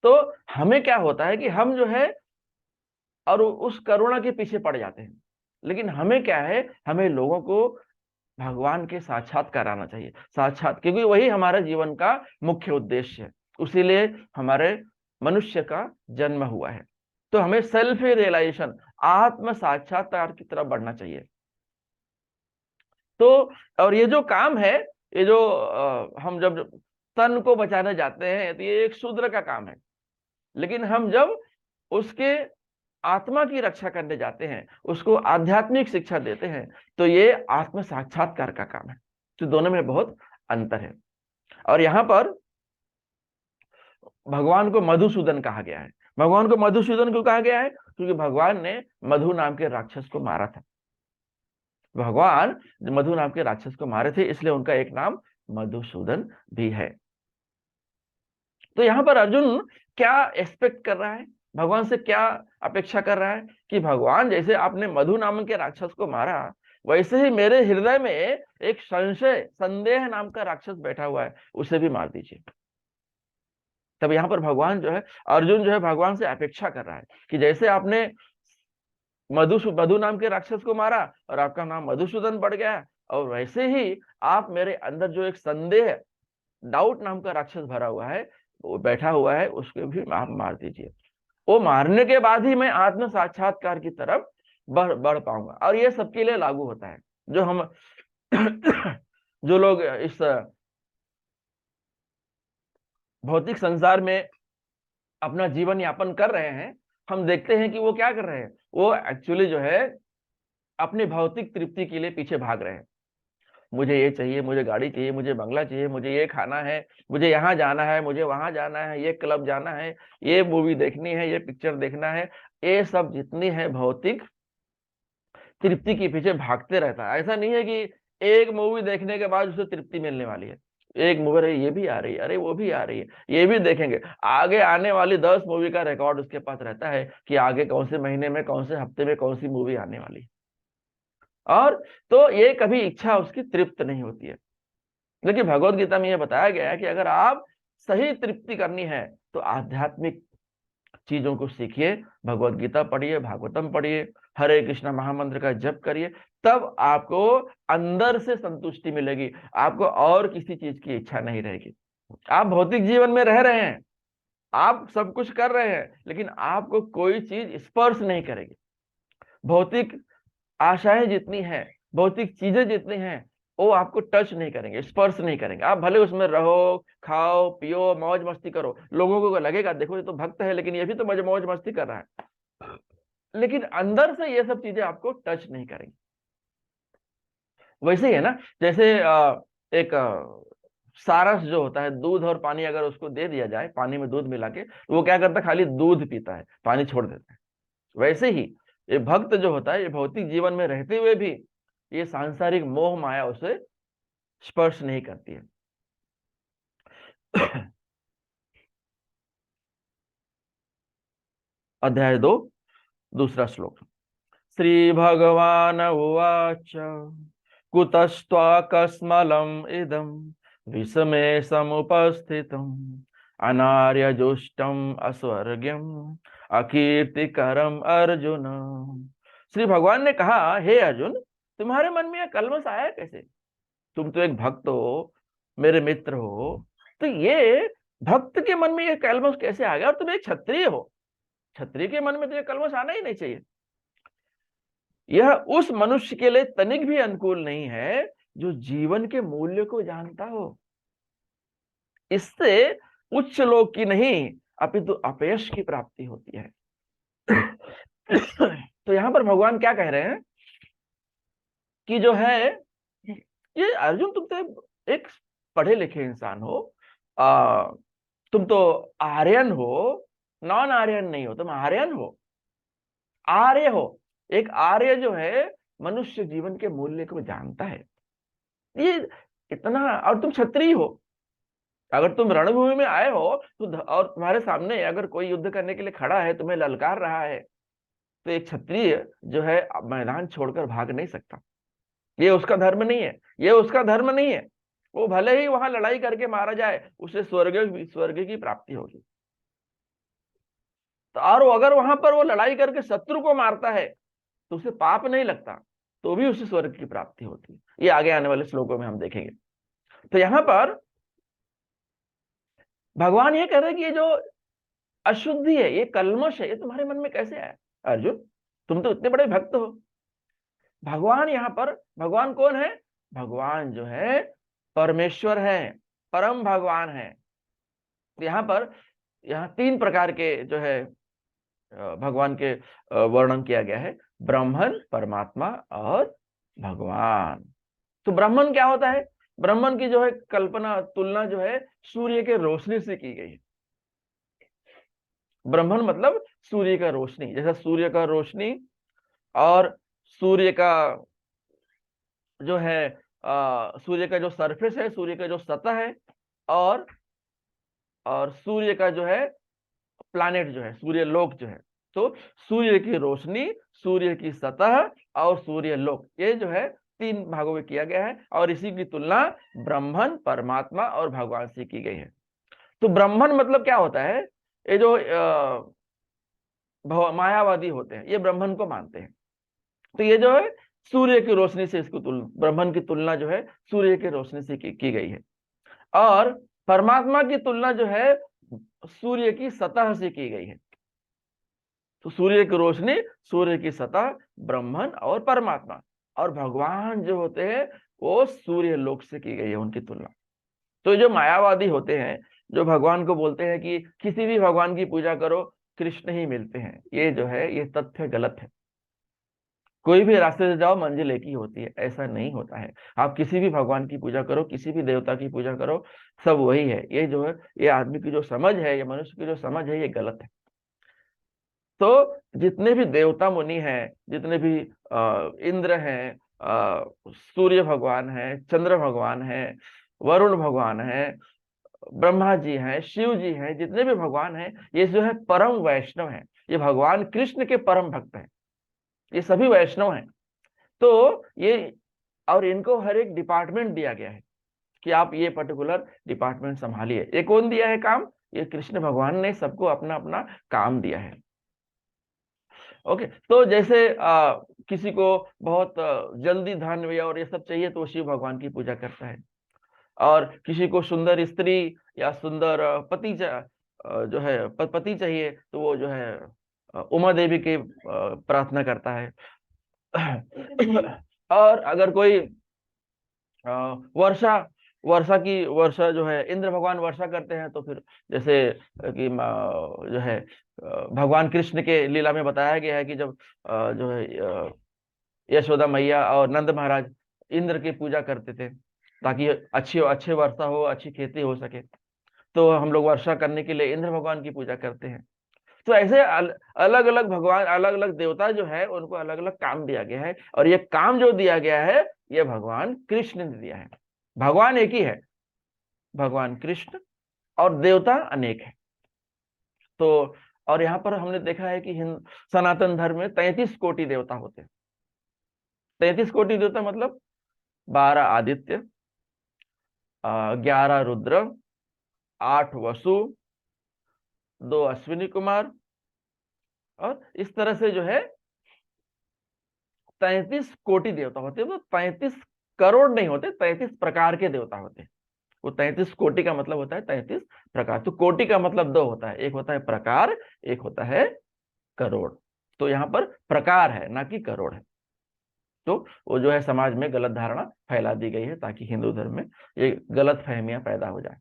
तो हमें क्या होता है कि हम जो है और उस करुणा के पीछे पड़ जाते हैं। लेकिन हमें क्या है, हमें लोगों को भगवान के साक्षात कराना चाहिए, साक्षात, क्योंकि वही हमारे जीवन का मुख्य उद्देश्य है। उसीलिए हमारे मनुष्य का जन्म हुआ है। तो हमें सेल्फ रियलाइजेशन, आत्म साक्षात्कार की तरफ बढ़ना चाहिए। तो और ये जो काम है, ये जो हम जब तन को बचाने जाते हैं तो ये एक शूद्र का काम है। लेकिन हम जब उसके आत्मा की रक्षा करने जाते हैं, उसको आध्यात्मिक शिक्षा देते हैं, तो ये आत्म साक्षात्कार का काम है। तो दोनों में बहुत अंतर है। और यहाँ पर भगवान को मधुसूदन कहा गया है। भगवान को मधुसूदन क्यों कहा गया है? क्योंकि भगवान ने मधु नाम के राक्षस को मारा था। भगवान मधु नाम के राक्षस को मारे थे, इसलिए उनका एक नाम मधुसूदन भी है। तो यहाँ पर अर्जुन क्या एक्सपेक्ट कर रहा है, भगवान से क्या अपेक्षा कर रहा है कि भगवान जैसे आपने मधु नाम के राक्षस को मारा, वैसे ही मेरे हृदय में एक संदेह नाम का राक्षस बैठा हुआ है, उसे भी मार दीजिए। तब यहाँ पर भगवान जो है, अर्जुन जो है भगवान से अपेक्षा कर रहा है कि जैसे आपने मधु नाम के राक्षस को मारा और आपका नाम मधुसूदन पड़ गया, और वैसे ही आप मेरे अंदर जो एक संदेह, डाउट नाम का राक्षस भरा हुआ है, वो बैठा हुआ है, उसको भी आप मार दीजिए। वो मारने के बाद ही मैं आत्म साक्षात्कार की तरफ बढ़ पाऊंगा। और ये सबके लिए लागू होता है। जो हम जो लोग इस भौतिक संसार में अपना जीवन यापन कर रहे हैं, हम देखते हैं कि वो क्या कर रहे हैं, वो एक्चुअली जो है अपनी भौतिक तृप्ति के लिए पीछे भाग रहे हैं। मुझे ये चाहिए, मुझे गाड़ी चाहिए, मुझे बंगला चाहिए, मुझे ये खाना है, मुझे यहाँ जाना है, मुझे वहां जाना है, ये क्लब जाना है, ये मूवी देखनी है, ये पिक्चर देखना है। ये सब जितनी है भौतिक तृप्ति के पीछे भागते रहता है। ऐसा नहीं है कि एक मूवी देखने के बाद उसे तृप्ति मिलने वाली है। एक मूवी रही, ये भी आ रही है, अरे वो भी आ रही है, ये भी देखेंगे। आगे आने वाली 10 मूवी का रिकॉर्ड उसके पास रहता है कि आगे कौन से महीने में, कौन से हफ्ते में कौन सी मूवी आने वाली है। और तो ये कभी इच्छा उसकी तृप्त नहीं होती है। लेकिन भगवत गीता में यह बताया गया है कि अगर आप सही तृप्ति करनी है तो आध्यात्मिक चीजों को सीखिए, भगवत गीता पढ़िए, भागवतम पढ़िए, हरे कृष्णा महामंत्र का जप करिए, तब आपको अंदर से संतुष्टि मिलेगी, आपको और किसी चीज की इच्छा नहीं रहेगी। आप भौतिक जीवन में रह रहे हैं, आप सब कुछ कर रहे हैं, लेकिन आपको कोई चीज स्पर्श नहीं करेगी। भौतिक आशाएं जितनी हैं, भौतिक चीजें जितनी हैं, वो आपको टच नहीं करेंगे, स्पर्श नहीं करेंगे। आप भले उसमें रहो, खाओ पियो, मौज मस्ती करो, लोगों को लगेगा देखो ये तो भक्त है, लेकिन ये भी तो मजे मौज मस्ती कर रहा है, लेकिन अंदर से ये सब चीजें आपको टच नहीं करेंगी। वैसे ही है ना, जैसे एक सारस जो होता है, दूध और पानी अगर उसको दे दिया जाए, पानी में दूध मिला के, तो वो क्या करता है, खाली दूध पीता है, पानी छोड़ देता है। वैसे ही ये भक्त जो होता है, ये भौतिक जीवन में रहते हुए भी ये सांसारिक मोह माया उसे स्पर्श नहीं करती है। अध्याय 2, दूसरा श्लोक। श्री भगवान उवाच कुतस्त्वाकस्मलम् इदं विषमे समुपस्थितम् अनार्यजुष्टम् अस्वर्ग्यम् अकीर्तिकरम अर्जुन। श्री भगवान ने कहा, हे अर्जुन, तुम्हारे मन में यह कलमश आया कैसे? तुम तो एक भक्त हो, मेरे मित्र हो, तो ये भक्त के मन में यह कलमश कैसे आ गया? और तुम एक क्षत्रिय हो, क्षत्रिय के मन में तो यह कलमश आना ही नहीं चाहिए। यह उस मनुष्य के लिए तनिक भी अनुकूल नहीं है जो जीवन के मूल्य को जानता हो। इससे उच्च लोक की नहीं अपितु अपयश की प्राप्ति होती है। तो यहां पर भगवान क्या कह रहे हैं कि जो है, ये अर्जुन, तुम तो एक पढ़े लिखे इंसान हो, तुम तो आर्यन हो, नॉन आर्यन नहीं हो, तुम आर्यन हो, आर्य हो। एक आर्य जो है मनुष्य जीवन के मूल्य को जानता है। ये इतना, और तुम क्षत्रिय हो, अगर तुम रणभूमि में आए हो तो और तुम्हारे सामने अगर कोई युद्ध करने के लिए खड़ा है, तुम्हें ललकार रहा है, तो एक क्षत्रिय जो है मैदान छोड़कर भाग नहीं सकता। ये उसका धर्म नहीं है, ये उसका धर्म नहीं है। वो भले ही वहां लड़ाई करके मारा जाए, उसे स्वर्ग की प्राप्ति होगी। तो और अगर वहां पर वो लड़ाई करके शत्रु को मारता है तो उसे पाप नहीं लगता, तो भी उसे स्वर्ग की प्राप्ति होती है। ये आगे आने वाले श्लोकों में हम देखेंगे। तो यहां पर भगवान ये कह रहे हैं कि ये जो अशुद्धि है, ये कल्मश है, ये तुम्हारे मन में कैसे आया? अर्जुन, तुम तो इतने बड़े भक्त हो। भगवान यहां पर, भगवान कौन है? भगवान जो है परमेश्वर है, परम भगवान है। यहां पर, यहाँ 3 प्रकार के जो है भगवान के वर्णन किया गया है, ब्राह्मण, परमात्मा और भगवान। तो ब्राह्मण क्या होता है? ब्राह्मण की जो है कल्पना, तुलना जो है सूर्य के रोशनी से की गई है। ब्राह्मण मतलब सूर्य का रोशनी, जैसा सूर्य का रोशनी और सूर्य का जो है सूर्य का जो सरफेस है, सूर्य का जो सतह है, और सूर्य का जो है प्लानेट जो है, सूर्य लोक जो है। तो सूर्य की रोशनी, सूर्य की सतह और सूर्य लोक, ये जो है 3 भागों में किया गया है, और इसी की तुलना ब्रह्मन, परमात्मा और भगवान से की गई है। तो ब्रह्मन मतलब क्या होता है? ये जो मायावादी होते हैं, ये ब्रह्मन को मानते हैं। तो ये जो है सूर्य की रोशनी से इसको ब्रह्मन की तुलना जो है सूर्य की रोशनी से की गई है। और परमात्मा की तुलना जो है सूर्य की सतह से की गई है। तो सूर्य की रोशनी, सूर्य की सतह, ब्रह्मन और परमात्मा। और भगवान जो होते हैं वो सूर्य लोक से की गई है उनकी तुलना। तो जो मायावादी होते हैं, जो भगवान को बोलते हैं कि किसी भी भगवान की पूजा करो, कृष्ण ही मिलते हैं, ये जो है ये तथ्य गलत है। कोई भी रास्ते से जाओ, मंजिल एक ही होती है, ऐसा नहीं होता है। आप किसी भी भगवान की पूजा करो, किसी भी देवता की पूजा करो, सब वही है। ये जो है, ये आदमी की जो समझ है, ये मनुष्य की जो समझ है, ये गलत है। तो जितने भी देवता मुनि हैं, जितने भी इंद्र हैं, सूर्य भगवान है, चंद्र भगवान है, वरुण भगवान है, ब्रह्मा जी हैं, शिव जी हैं, जितने भी भगवान हैं, ये जो है परम वैष्णव हैं। ये भगवान कृष्ण के परम भक्त हैं, ये सभी वैष्णव हैं। तो ये, और इनको हर एक डिपार्टमेंट दिया गया है कि आप ये पर्टिकुलर डिपार्टमेंट संभालिए। ये कौन दिया है काम? ये कृष्ण भगवान ने सबको अपना अपना काम दिया है। ओके, तो जैसे किसी को बहुत जल्दी धन और ये सब चाहिए, तो वो शिव भगवान की पूजा करता है। और किसी को सुंदर स्त्री या सुंदर पति जो है पति चाहिए, तो वो जो है उमा देवी की प्रार्थना करता है। और अगर कोई वर्षा वर्षा जो है, इंद्र भगवान वर्षा करते हैं, तो फिर जैसे कि जो है भगवान कृष्ण के लीला में बताया गया है कि जब जो है यशोदा मैया और नंद महाराज इंद्र की पूजा करते थे, ताकि अच्छी अच्छी वर्षा हो, अच्छी खेती हो सके। तो हम लोग वर्षा करने के लिए इंद्र भगवान की पूजा करते हैं। तो ऐसे अलग अलग भगवान, अलग अलग देवता जो है उनको अलग अलग काम दिया गया है, और ये काम जो दिया गया है ये भगवान कृष्ण ने दिया है। भगवान एक ही है, भगवान कृष्ण, और देवता अनेक है। तो और यहाँ पर हमने देखा है कि हिंद सनातन धर्म में 33 कोटि देवता होते हैं। 33 कोटि देवता मतलब 12 आदित्य, 11 रुद्र, 8 वसु, 2 अश्विनी कुमार, और इस तरह से जो है 33 कोटि देवता होते हैं। तो 33 करोड़ नहीं होते, 33 प्रकार के देवता होते हैं। वो 33 कोटि का मतलब होता है 33 प्रकार। तो कोटि का मतलब दो होता है, एक होता है प्रकार, एक होता है करोड़। तो यहाँ पर प्रकार है, ना कि करोड़ है। तो वो जो है समाज में गलत धारणा फैला दी गई है, ताकि हिंदू धर्म में ये गलत फहमियां पैदा हो जाए।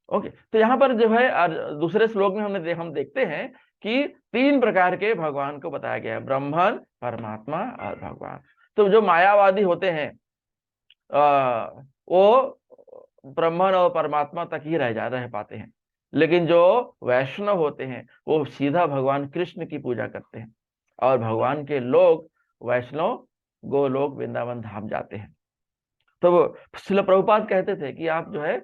ओके, तो यहाँ पर जो है दूसरे श्लोक में हम देखते हैं कि 3 प्रकार के भगवान को बताया गया है, ब्रह्मन, परमात्मा और भगवान। तो जो मायावादी होते हैं वो ब्रह्मन और परमात्मा तक ही रह पाते हैं, लेकिन जो वैष्णव होते हैं वो सीधा भगवान कृष्ण की पूजा करते हैं, और भगवान के लोग वैष्णव गोलोक वृंदावन धाम जाते हैं। तो वो श्रील प्रभुपाद कहते थे कि आप जो है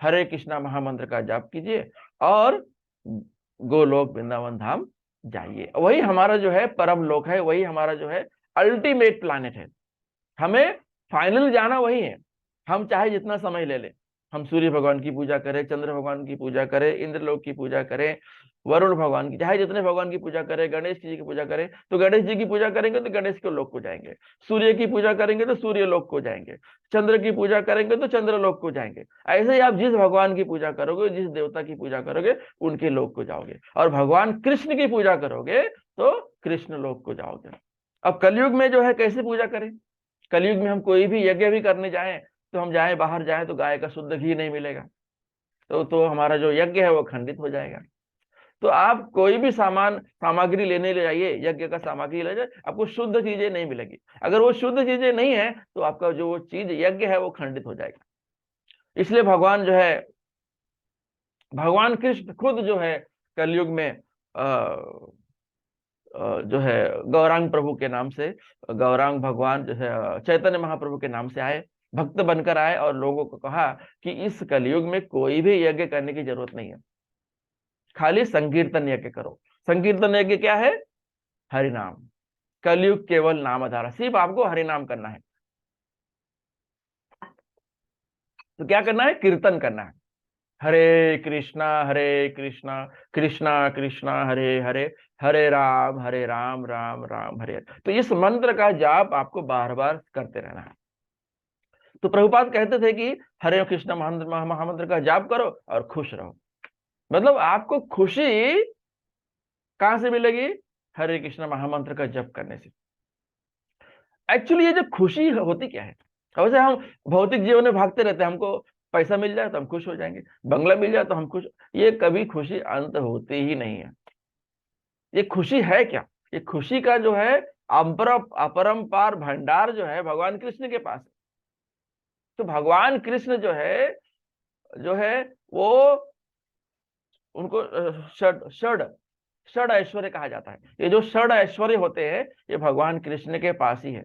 हरे कृष्णा महामंत्र का जाप कीजिए और गोलोक वृंदावन धाम जाइए। वही हमारा जो है परम लोक है, वही हमारा जो है अल्टीमेट प्लानेट है। हमें फाइनल जाना वही है। हम चाहे जितना समय ले लें, हम सूर्य भगवान की पूजा करें, चंद्र भगवान की पूजा करें, इंद्रलोक की पूजा करें, वरुण भगवान की, चाहे जितने भगवान की पूजा करें, गणेश जी की पूजा करें, तो गणेश जी की पूजा करेंगे तो गणेश के लोक को जाएंगे, सूर्य की पूजा करेंगे तो सूर्य लोक को जाएंगे, चंद्र की पूजा करेंगे तो चंद्र लोक को जाएंगे। ऐसे ही आप जिस भगवान की पूजा करोगे, जिस देवता की पूजा करोगे, उनके लोक को जाओगे, और भगवान कृष्ण की पूजा करोगे तो कृष्ण लोक को जाओगे। अब कलयुग में जो है कैसे पूजा करें? कलयुग में हम कोई भी यज्ञ भी करने जाएं तो हम जाएं, बाहर जाएं तो गाय का शुद्ध घी नहीं मिलेगा, तो हमारा जो यज्ञ है वो खंडित हो जाएगा। तो आप कोई भी सामग्री लेने ले जाइए, यज्ञ का सामग्री ले जाए, आपको शुद्ध चीजें नहीं मिलेगी। अगर वो शुद्ध चीजें नहीं है तो आपका जो वो चीज यज्ञ है वो खंडित हो जाएगा। इसलिए भगवान जो है, भगवान कृष्ण खुद जो है कलयुग में जो है गौरांग प्रभु के नाम से, गौरांग भगवान जो है चैतन्य महाप्रभु के नाम से आए, भक्त बनकर आए, और लोगों को कहा कि इस कलयुग में कोई भी यज्ञ करने की जरूरत नहीं है, खाली संकीर्तन यज्ञ करो। संकीर्तन यज्ञ क्या है? हरिनाम। कलयुग केवल नाम आधार, सिर्फ आपको हरिनाम करना है। तो क्या करना है? कीर्तन करना है। हरे कृष्णा कृष्णा कृष्णा हरे हरे, हरे राम राम राम हरे हरे। तो इस मंत्र का जाप आपको बार बार करते रहना है। तो प्रभुपाद कहते थे कि हरे कृष्ण महामंत्र का जाप करो और खुश रहो। मतलब आपको खुशी कहां से मिलेगी? हरे कृष्ण महामंत्र का जप करने से। एक्चुअली ये जो खुशी होती क्या है? वैसे हम भौतिक जीवन में भागते रहते हैं, हमको पैसा मिल जाए तो हम खुश हो जाएंगे, बंगला मिल जाए तो हम खुश। ये कभी खुशी अंत होती ही नहीं है। ये खुशी है क्या? ये खुशी का जो है अपरंपार भंडार जो है भगवान कृष्ण के पास है। तो भगवान कृष्ण जो है वो, उनको षड षड षड ऐश्वर्य कहा जाता है। ये जो षड ऐश्वर्य होते हैं ये भगवान कृष्ण के पास ही है।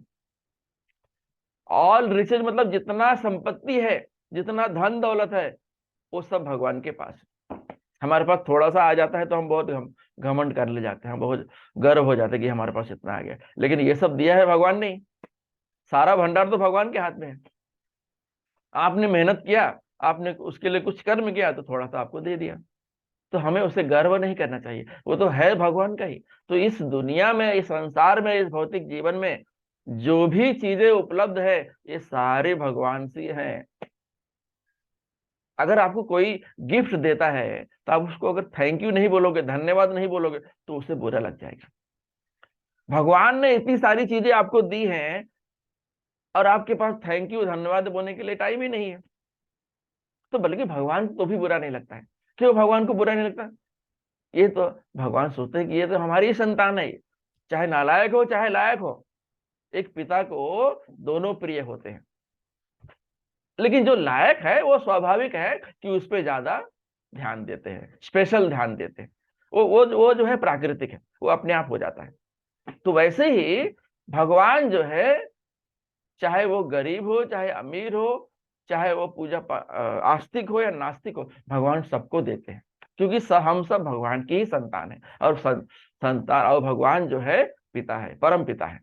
ऑल रिचेज मतलब जितना संपत्ति है, जितना धन दौलत है, वो सब भगवान के पास है। हमारे पास थोड़ा सा आ जाता है तो हम बहुत घमंड कर ले जाते हैं, हम बहुत गर्व हो जाते हैं कि हमारे पास इतना आ गया, लेकिन ये सब दिया है भगवान ने। सारा भंडार तो भगवान के हाथ में है। आपने मेहनत किया, आपने उसके लिए कुछ कर्म किया तो थोड़ा सा आपको दे दिया, तो हमें उसे गर्व नहीं करना चाहिए, वो तो है भगवान का ही। तो इस दुनिया में, इस संसार में, इस भौतिक जीवन में जो भी चीजें उपलब्ध है ये सारे भगवान से हैं। अगर आपको कोई गिफ्ट देता है तो आप उसको अगर थैंक यू नहीं बोलोगे, धन्यवाद नहीं बोलोगे, तो उसे बुरा लग जाएगा। भगवान ने इतनी सारी चीजें आपको दी हैं और आपके पास थैंक यू धन्यवाद बोलने के लिए टाइम ही नहीं है, तो बल्कि भगवान को तो भी बुरा नहीं लगता है। क्यों भगवान को बुरा नहीं लगता? ये तो भगवान सोचते हैं कि ये तो हमारी ही संतान है, चाहे नालायक हो चाहे लायक हो, एक पिता को दोनों प्रिय होते हैं। लेकिन जो लायक है वो स्वाभाविक है कि उस पर ज्यादा ध्यान देते हैं, स्पेशल ध्यान देते हैं। वो जो है प्राकृतिक है, वो अपने आप हो जाता है। तो वैसे ही भगवान जो है, चाहे वो गरीब हो चाहे अमीर हो, चाहे वो आस्तिक हो या नास्तिक हो, भगवान सबको देते हैं, क्योंकि हम सब भगवान की ही संतान है। और संतान और भगवान जो है पिता है, परम पिता है।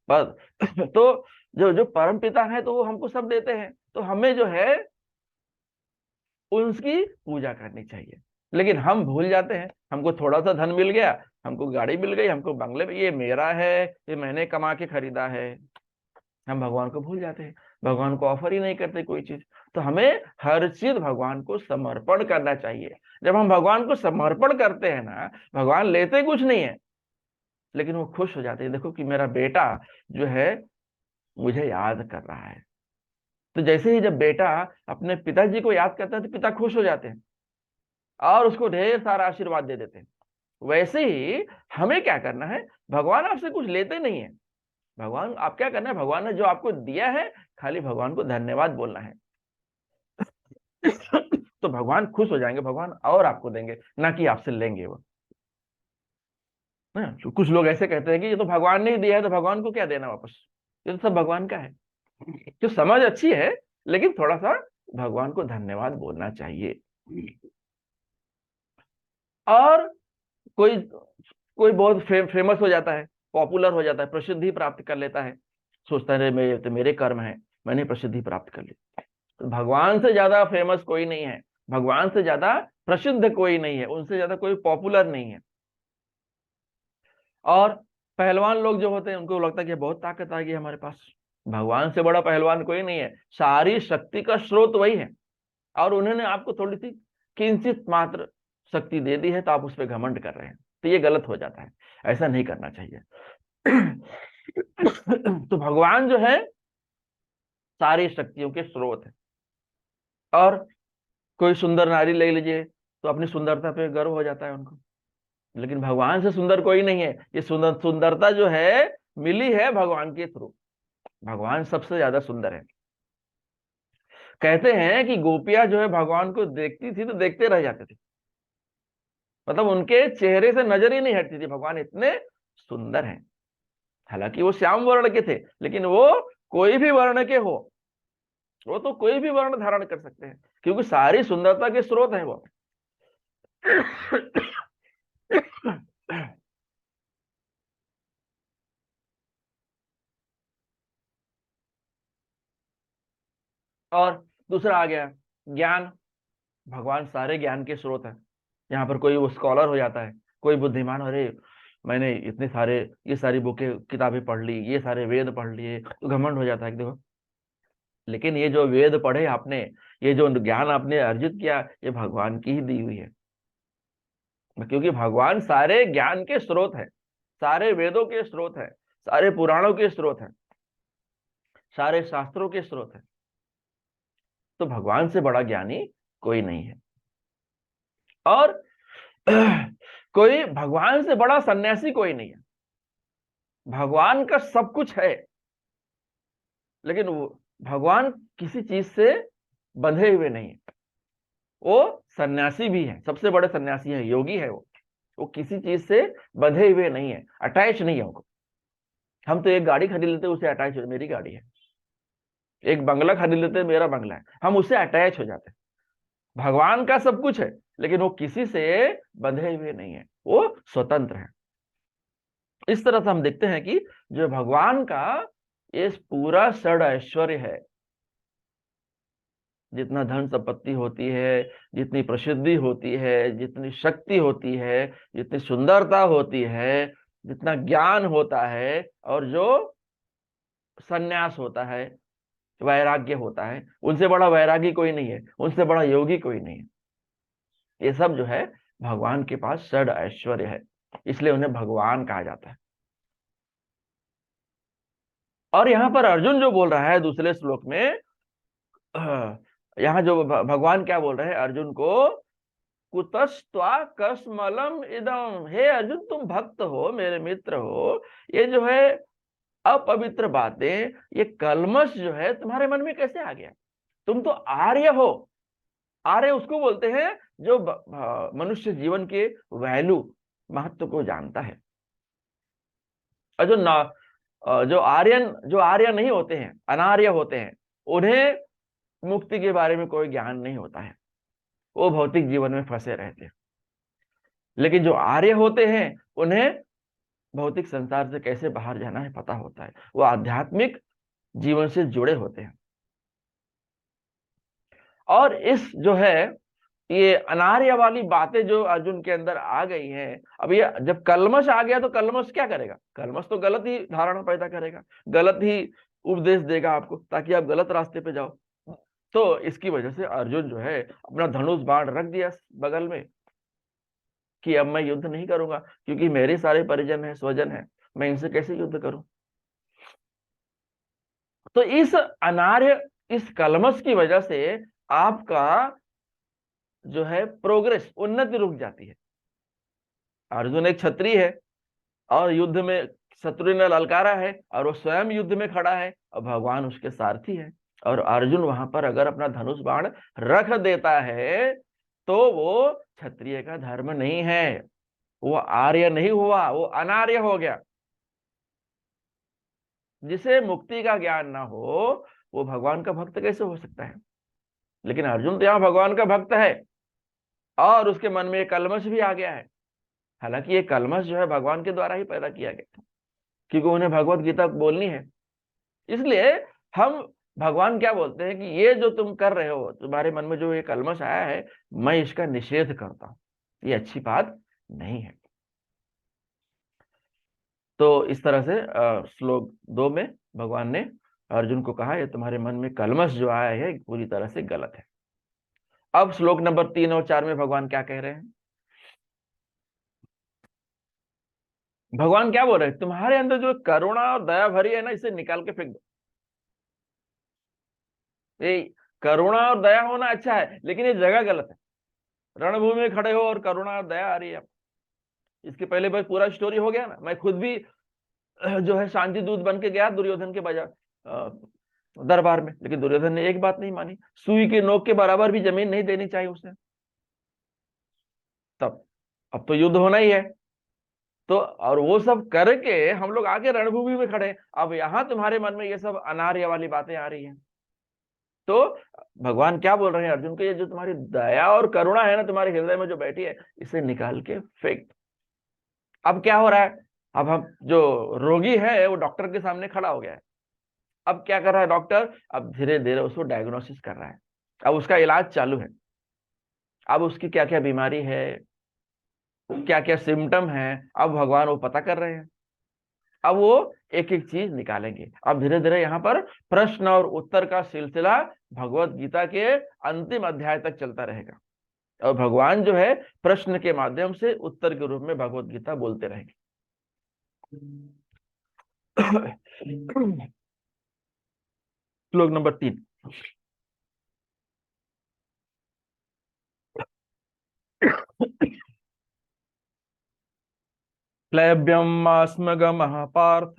पर तो जो जो परम पिता है तो वो हमको सब देते हैं, तो हमें जो है उसकी पूजा करनी चाहिए। लेकिन हम भूल जाते हैं, हमको थोड़ा सा धन मिल गया, हमको गाड़ी मिल गई, हमको बंगले में, ये मेरा है, ये मैंने कमा के खरीदा है, हम भगवान को भूल जाते हैं, भगवान को ऑफर ही नहीं करते कोई चीज। तो हमें हर चीज भगवान को समर्पण करना चाहिए। जब हम भगवान को समर्पण करते हैं ना, भगवान लेते कुछ नहीं है, लेकिन वो खुश हो जाते हैं, देखो कि मेरा बेटा जो है मुझे याद कर रहा है। तो जैसे ही जब बेटा अपने पिताजी को याद करता है तो पिता खुश हो जाते हैं और उसको ढेर सारा आशीर्वाद दे देते हैं। वैसे ही हमें क्या करना है, भगवान आपसे कुछ लेते नहीं है, भगवान आप क्या करना है, भगवान ने जो आपको दिया है खाली भगवान को धन्यवाद बोलना है। तो भगवान खुश हो जाएंगे, भगवान और आपको देंगे, ना कि आपसे लेंगे वो। तो कुछ लोग ऐसे कहते हैं कि ये तो भगवान ने ही दिया है तो भगवान को क्या देना वापस, ये तो सब भगवान का है। जो समझ अच्छी है, लेकिन थोड़ा सा भगवान को धन्यवाद बोलना चाहिए। और कोई कोई बहुत फेमस हो जाता है, पॉपुलर हो जाता है, प्रसिद्धि प्राप्त कर लेता है, सोचता है मेरे तो मेरे कर्म है, मैंने प्रसिद्धि प्राप्त कर ली। तो भगवान से ज्यादा फेमस कोई नहीं है, भगवान से ज्यादा प्रसिद्ध कोई नहीं है, उनसे ज्यादा कोई पॉपुलर नहीं है। और पहलवान लोग जो होते हैं उनको लगता है कि बहुत ताकत आ गई हमारे पास, भगवान से बड़ा पहलवान कोई नहीं है, सारी शक्ति का स्रोत वही है। और उन्होंने आपको थोड़ी सी किंचित मात्र शक्ति दे दी है तो आप उस पर घमंड कर रहे हैं, तो ये गलत हो जाता है, ऐसा नहीं करना चाहिए। तो भगवान जो है सारी शक्तियों के स्रोत है। और कोई सुंदर नारी ले लीजिए तो अपनी सुंदरता पे गर्व हो जाता है उनको, लेकिन भगवान से सुंदर कोई नहीं है। ये सुंदरता जो है मिली है भगवान के थ्रू, भगवान सबसे ज्यादा सुंदर है। कहते हैं कि गोपियां जो है भगवान को देखती थी तो देखते रह जाते थे, मतलब उनके चेहरे से नजर ही नहीं हटती थी, भगवान इतने सुंदर हैं। हालांकि वो श्याम वर्ण के थे, लेकिन वो कोई भी वर्ण के हो, वो तो कोई भी वर्ण धारण कर सकते हैं, क्योंकि सारी सुंदरता के स्रोत है वो। और दूसरा आ गया ज्ञान, भगवान सारे ज्ञान के स्रोत है। यहाँ पर कोई वो स्कॉलर हो जाता है, कोई बुद्धिमान, अरे मैंने इतने सारे ये सारी बुकें किताबें पढ़ ली, ये सारे वेद पढ़ लिए, तो घमंड हो जाता है कि देखो, लेकिन ये जो वेद पढ़े आपने, ये जो ज्ञान आपने अर्जित किया, ये भगवान की ही दी हुई है, क्योंकि भगवान सारे ज्ञान के स्रोत है, सारे वेदों के स्रोत है, सारे पुराणों के स्रोत है, सारे शास्त्रों के स्रोत है। तो भगवान से बड़ा ज्ञानी कोई नहीं है। और कोई भगवान से बड़ा सन्यासी कोई नहीं है। भगवान का सब कुछ है, लेकिन वो भगवान किसी चीज से बंधे हुए नहीं है। वो सन्यासी भी है, सबसे बड़े सन्यासी है, योगी है वो किसी चीज से बंधे हुए नहीं है, अटैच नहीं है उनको। हम तो एक गाड़ी खरीद लेते हैं, उसे अटैच हो, मेरी गाड़ी है। एक बंगला खरीद लेते हैं, मेरा बंगला है, हम उससे अटैच हो जाते हैं। भगवान का सब कुछ है, लेकिन वो किसी से बंधे हुए नहीं है, वो स्वतंत्र है। इस तरह से हम देखते हैं कि जो भगवान का ये पूरा षड ऐश्वर्य है, जितना धन संपत्ति होती है, जितनी प्रसिद्धि होती है, जितनी शक्ति होती है, जितनी सुंदरता होती है, जितना ज्ञान होता है, और जो सन्यास होता है, वैराग्य होता है, उनसे बड़ा वैरागी कोई नहीं है, उनसे बड़ा योगी कोई नहीं है। ये सब जो है भगवान के पास षड ऐश्वर्य है, इसलिए उन्हें भगवान कहा जाता है। और यहाँ पर अर्जुन जो बोल रहा है दूसरे श्लोक में, यहाँ जो भगवान क्या बोल रहे हैं अर्जुन को, कुतस्त्वा कस्मलम इदम, हे अर्जुन तुम भक्त हो, मेरे मित्र हो, ये जो है अपवित्र बातें, ये कलमश जो है तुम्हारे मन में कैसे आ गया? तुम तो आर्य हो। आर्य उसको बोलते हैं जो मनुष्य जीवन के वैल्यू, महत्व को जानता है। और जो आर्य नहीं होते हैं, अनार्य होते हैं, उन्हें मुक्ति के बारे में कोई ज्ञान नहीं होता है, वो भौतिक जीवन में फंसे रहते हैं। लेकिन जो आर्य होते हैं उन्हें भौतिक संसार से कैसे बाहर जाना है पता होता है, वो आध्यात्मिक जीवन से जुड़े होते हैं। और इस जो है ये अनार्य वाली बातें जो अर्जुन के अंदर आ गई हैं, अब ये जब कलमश आ गया तो कलमश क्या करेगा? कलमश तो गलत ही धारणा पैदा करेगा, गलत ही उपदेश देगा आपको, ताकि आप गलत रास्ते पे जाओ। तो इसकी वजह से अर्जुन जो है अपना धनुष बाण रख दिया बगल में कि अब मैं युद्ध नहीं करूंगा, क्योंकि मेरे सारे परिजन हैं, स्वजन हैं, मैं इनसे कैसे युद्ध करूं। तो इस अनार्य, इस कलमश की वजह से आपका जो है प्रोग्रेस, उन्नति रुक जाती है। अर्जुन एक क्षत्रिय है और युद्ध में शत्रु ने ललकारा है और वो स्वयं युद्ध में खड़ा है और भगवान उसके सारथी है, और अर्जुन वहां पर अगर अपना धनुष बाण रख देता है तो वो क्षत्रिय का धर्म नहीं है, वो आर्य नहीं हुआ, वो अनार्य हो गया। जिसे मुक्ति का ज्ञान ना हो वो भगवान का भक्त कैसे हो सकता है? लेकिन अर्जुन तो यहाँ भगवान का भक्त है और उसके मन में एक कलमश भी आ गया है। हालांकि ये कलमश जो है भगवान के द्वारा ही पैदा किया गया था, क्योंकि उन्हें भगवत गीता बोलनी है। इसलिए हम, भगवान क्या बोलते हैं कि ये जो तुम कर रहे हो, तुम्हारे मन में जो ये कलमश आया है, मैं इसका निषेध करता हूं, ये अच्छी बात नहीं है। तो इस तरह से श्लोक 2 में भगवान ने अर्जुन को कहा ये तुम्हारे मन में कलमश जो आया है पूरी तरह से गलत है। अब श्लोक नंबर 3 और 4 में भगवान क्या कह रहे हैं? भगवान क्या बोल रहे हैं? तुम्हारे अंदर जो करुणा और दया भरी है ना, इसे निकाल के फेंक दो। ये करुणा और दया होना अच्छा है, लेकिन ये जगह गलत है। रणभूमि में खड़े हो और करुणा और दया आ रही है। इसके पहले भाई पूरा स्टोरी हो गया ना, मैं खुद भी जो है शांति दूत बन के गया दुर्योधन के दरबार में, लेकिन दुर्योधन ने एक बात नहीं मानी, सुई के नोक के बराबर भी जमीन नहीं देनी चाहिए उसे। तब अब तो युद्ध होना ही है। तो और वो सब करके हम लोग आगे रणभूमि में खड़े, अब यहां तुम्हारे मन में ये सब अनार्य वाली बातें आ रही हैं। तो भगवान क्या बोल रहे हैं अर्जुन को? ये जो तुम्हारी दया और करुणा है ना तुम्हारे हृदय में जो बैठी है, इसे निकाल के फेंक। अब क्या हो रहा है? अब हम जो रोगी है वो डॉक्टर के सामने खड़ा हो गया है। अब क्या कर रहा है डॉक्टर? अब धीरे धीरे उसको डायग्नोसिस कर रहा है, अब उसका इलाज चालू है। अब उसकी क्या क्या बीमारी है, क्या क्या सिम्टम है, अब भगवान वो पता कर रहे हैं। अब वो एक एक चीज निकालेंगे। अब धीरे धीरे यहाँ पर प्रश्न और उत्तर का सिलसिला भगवत गीता के अंतिम अध्याय तक चलता रहेगा, और भगवान जो है प्रश्न के माध्यम से उत्तर के रूप में भगवत गीता बोलते रहेंगे। श्लोक नंबर 3। क्लैब्यमास्मगमः पार्थ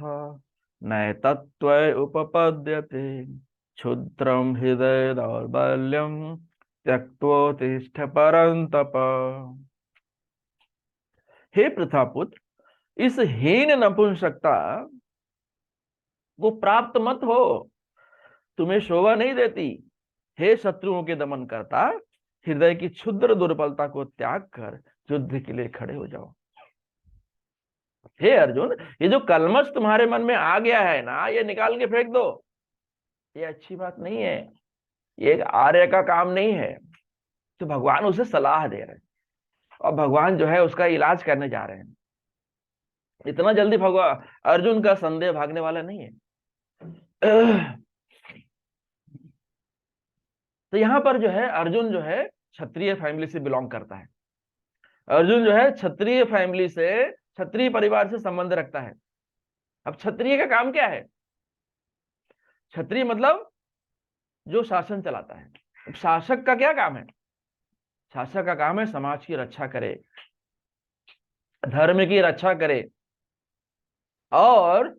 नैतत्त्वय उपपद्यते क्षुद्रं हृदय दौर्बल्यं त्यक्त्वोत्तिष्ठ परन्तप। हे पृथापुत्र, इस हीन नपुंसकता को प्राप्त मत हो, तुम्हें शोभा नहीं देती। हे शत्रुओं के दमन करता, हृदय की क्षुद्र दुर्बलता को त्याग कर युद्ध के लिए खड़े हो जाओ। हे अर्जुन, ये जो कलमश तुम्हारे मन में आ गया है ना, ये निकाल के फेंक दो। ये अच्छी बात नहीं है, ये एक आर्य का काम नहीं है। तो भगवान उसे सलाह दे रहे हैं और भगवान जो है उसका इलाज करने जा रहे हैं। इतना जल्दी भगवान अर्जुन का संदेह भागने वाला नहीं है। तो यहां पर जो है अर्जुन जो है क्षत्रिय फैमिली से बिलोंग करता है। अर्जुन जो है क्षत्रिय फैमिली से, क्षत्रिय परिवार से संबंध रखता है। अब क्षत्रिय का काम क्या है? क्षत्रिय मतलब जो शासन चलाता है। अब शासक का क्या काम है? शासक का काम है समाज की रक्षा करे, धर्म की रक्षा करे, और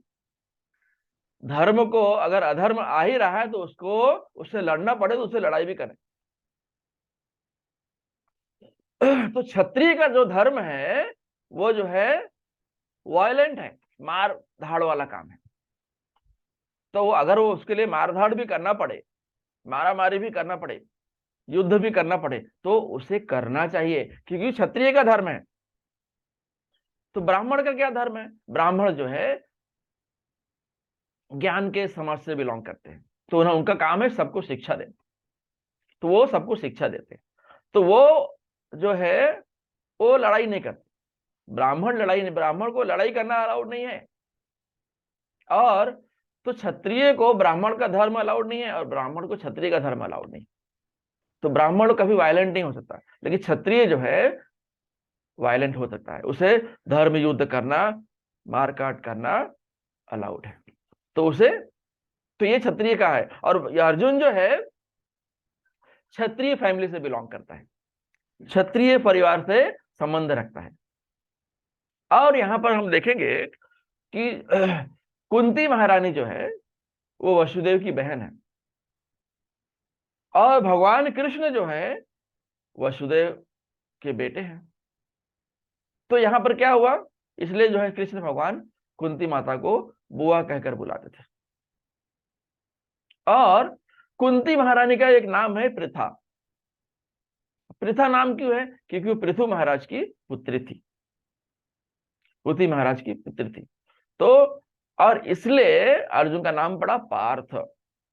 धर्म को अगर अधर्म आ ही रहा है तो उसको, उससे लड़ना पड़े तो उससे लड़ाई भी करें। तो क्षत्रिय का जो धर्म है वो जो है वायलेंट है, मार धाड़ वाला काम है। तो वो अगर वो उसके लिए मार धाड़ भी करना पड़े, मारा मारी भी करना पड़े, युद्ध भी करना पड़े, तो उसे करना चाहिए, क्योंकि क्षत्रिय का धर्म है। तो ब्राह्मण का क्या धर्म है? ब्राह्मण जो है ज्ञान के समाज से बिलोंग करते हैं, तो उनका काम है सबको शिक्षा देना, तो वो सबको शिक्षा देते हैं। तो वो जो है वो लड़ाई नहीं करते। ब्राह्मण लड़ाई नहीं, ब्राह्मण को लड़ाई करना अलाउड नहीं है। और तो क्षत्रिय को ब्राह्मण का धर्म अलाउड नहीं है और ब्राह्मण को क्षत्रिय का धर्म अलाउड नहीं। तो ब्राह्मण कभी वायलेंट नहीं हो सकता, लेकिन क्षत्रिय जो है वायलेंट हो सकता है, उसे धर्म युद्ध करना, मारकाट करना अलाउड है। तो उसे, तो ये क्षत्रिय का है। और ये अर्जुन जो है क्षत्रिय फैमिली से बिलोंग करता है, क्षत्रिय परिवार से संबंध रखता है। और यहां पर हम देखेंगे कि कुंती महारानी जो है वो वसुदेव की बहन है, और भगवान कृष्ण जो है वसुदेव के बेटे हैं। तो यहां पर क्या हुआ, इसलिए जो है कृष्ण भगवान कुंती माता को बुआ कहकर बुलाते थे। और कुंती महारानी का एक नाम है प्रथा। प्रथा नाम क्यों है? क्योंकि वो पृथु महाराज की पुत्री थी, कुंती महाराज की पुत्री थी। तो और इसलिए अर्जुन का नाम पड़ा पार्थ।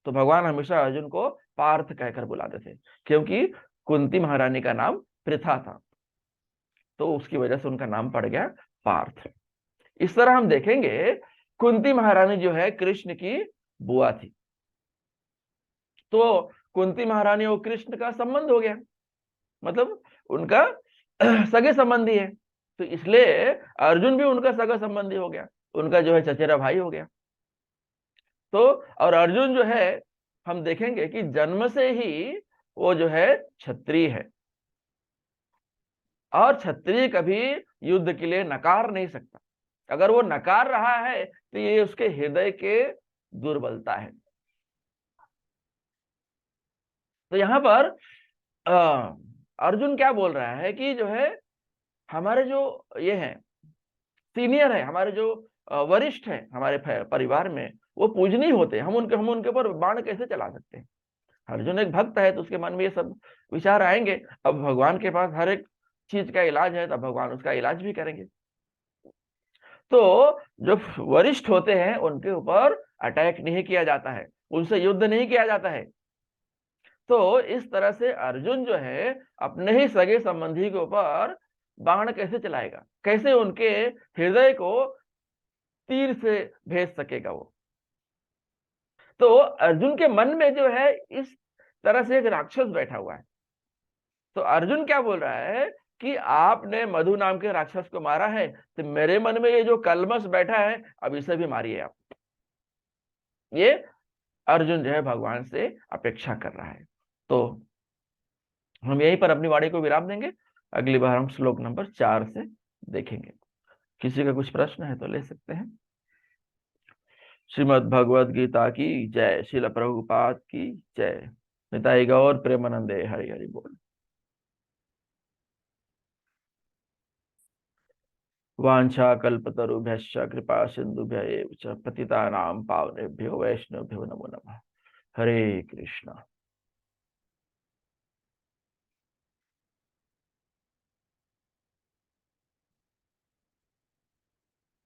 तो भगवान हमेशा अर्जुन को पार्थ कहकर बुलाते थे, क्योंकि कुंती महारानी का नाम प्रथा था, तो उसकी वजह से उनका नाम पड़ गया पार्थ। इस तरह हम देखेंगे कुंती महारानी जो है कृष्ण की बुआ थी, तो कुंती महारानी और कृष्ण का संबंध हो गया, मतलब उनका सगे संबंधी है। तो इसलिए अर्जुन भी उनका सगा संबंधी हो गया, उनका जो है चचेरा भाई हो गया। तो और अर्जुन जो है हम देखेंगे कि जन्म से ही वो जो है क्षत्रिय है, और क्षत्रिय कभी युद्ध के लिए नकार नहीं सकता। अगर वो नकार रहा है तो ये उसके हृदय के दुर्बलता है। तो यहां पर अर्जुन क्या बोल रहा है कि जो है हमारे जो ये है सीनियर है, हमारे जो वरिष्ठ है हमारे परिवार में, वो पूजनीय होते हैं, हम उनके ऊपर बाण कैसे चला सकते हैं? अर्जुन एक भक्त है तो उसके मन में ये सब विचार आएंगे। अब भगवान के पास हर एक चीज का इलाज है, तब भगवान उसका इलाज भी करेंगे। तो जो वरिष्ठ होते हैं उनके ऊपर अटैक नहीं किया जाता है, उनसे युद्ध नहीं किया जाता है। तो इस तरह से अर्जुन जो है अपने ही सगे संबंधी के ऊपर बाण कैसे चलाएगा, कैसे उनके हृदय को तीर से भेज सकेगा वो? तो अर्जुन के मन में जो है इस तरह से एक राक्षस बैठा हुआ है। तो अर्जुन क्या बोल रहा है कि आपने मधु नाम के राक्षस को मारा है, तो मेरे मन में ये जो कलमश बैठा है अब इसे भी मारिए आप। ये अर्जुन जो है भगवान से अपेक्षा कर रहा है। तो हम यहीं पर अपनी वाणी को विराम देंगे, अगली बार हम श्लोक नंबर 4 से देखेंगे। किसी का कुछ प्रश्न है तो ले सकते हैं। श्रीमद् भगवद गीता की जय। श्रील प्रभुपाद की जय। निताई गौर प्रेमानंदे। हरि हरि बोल। वांछा कल्पतरुभ्यश्च कृपा सिंधुभ्य एव च पतितानां पावनेभ्यो वैष्णवेभ्यो नमो नमः। हरे कृष्णा।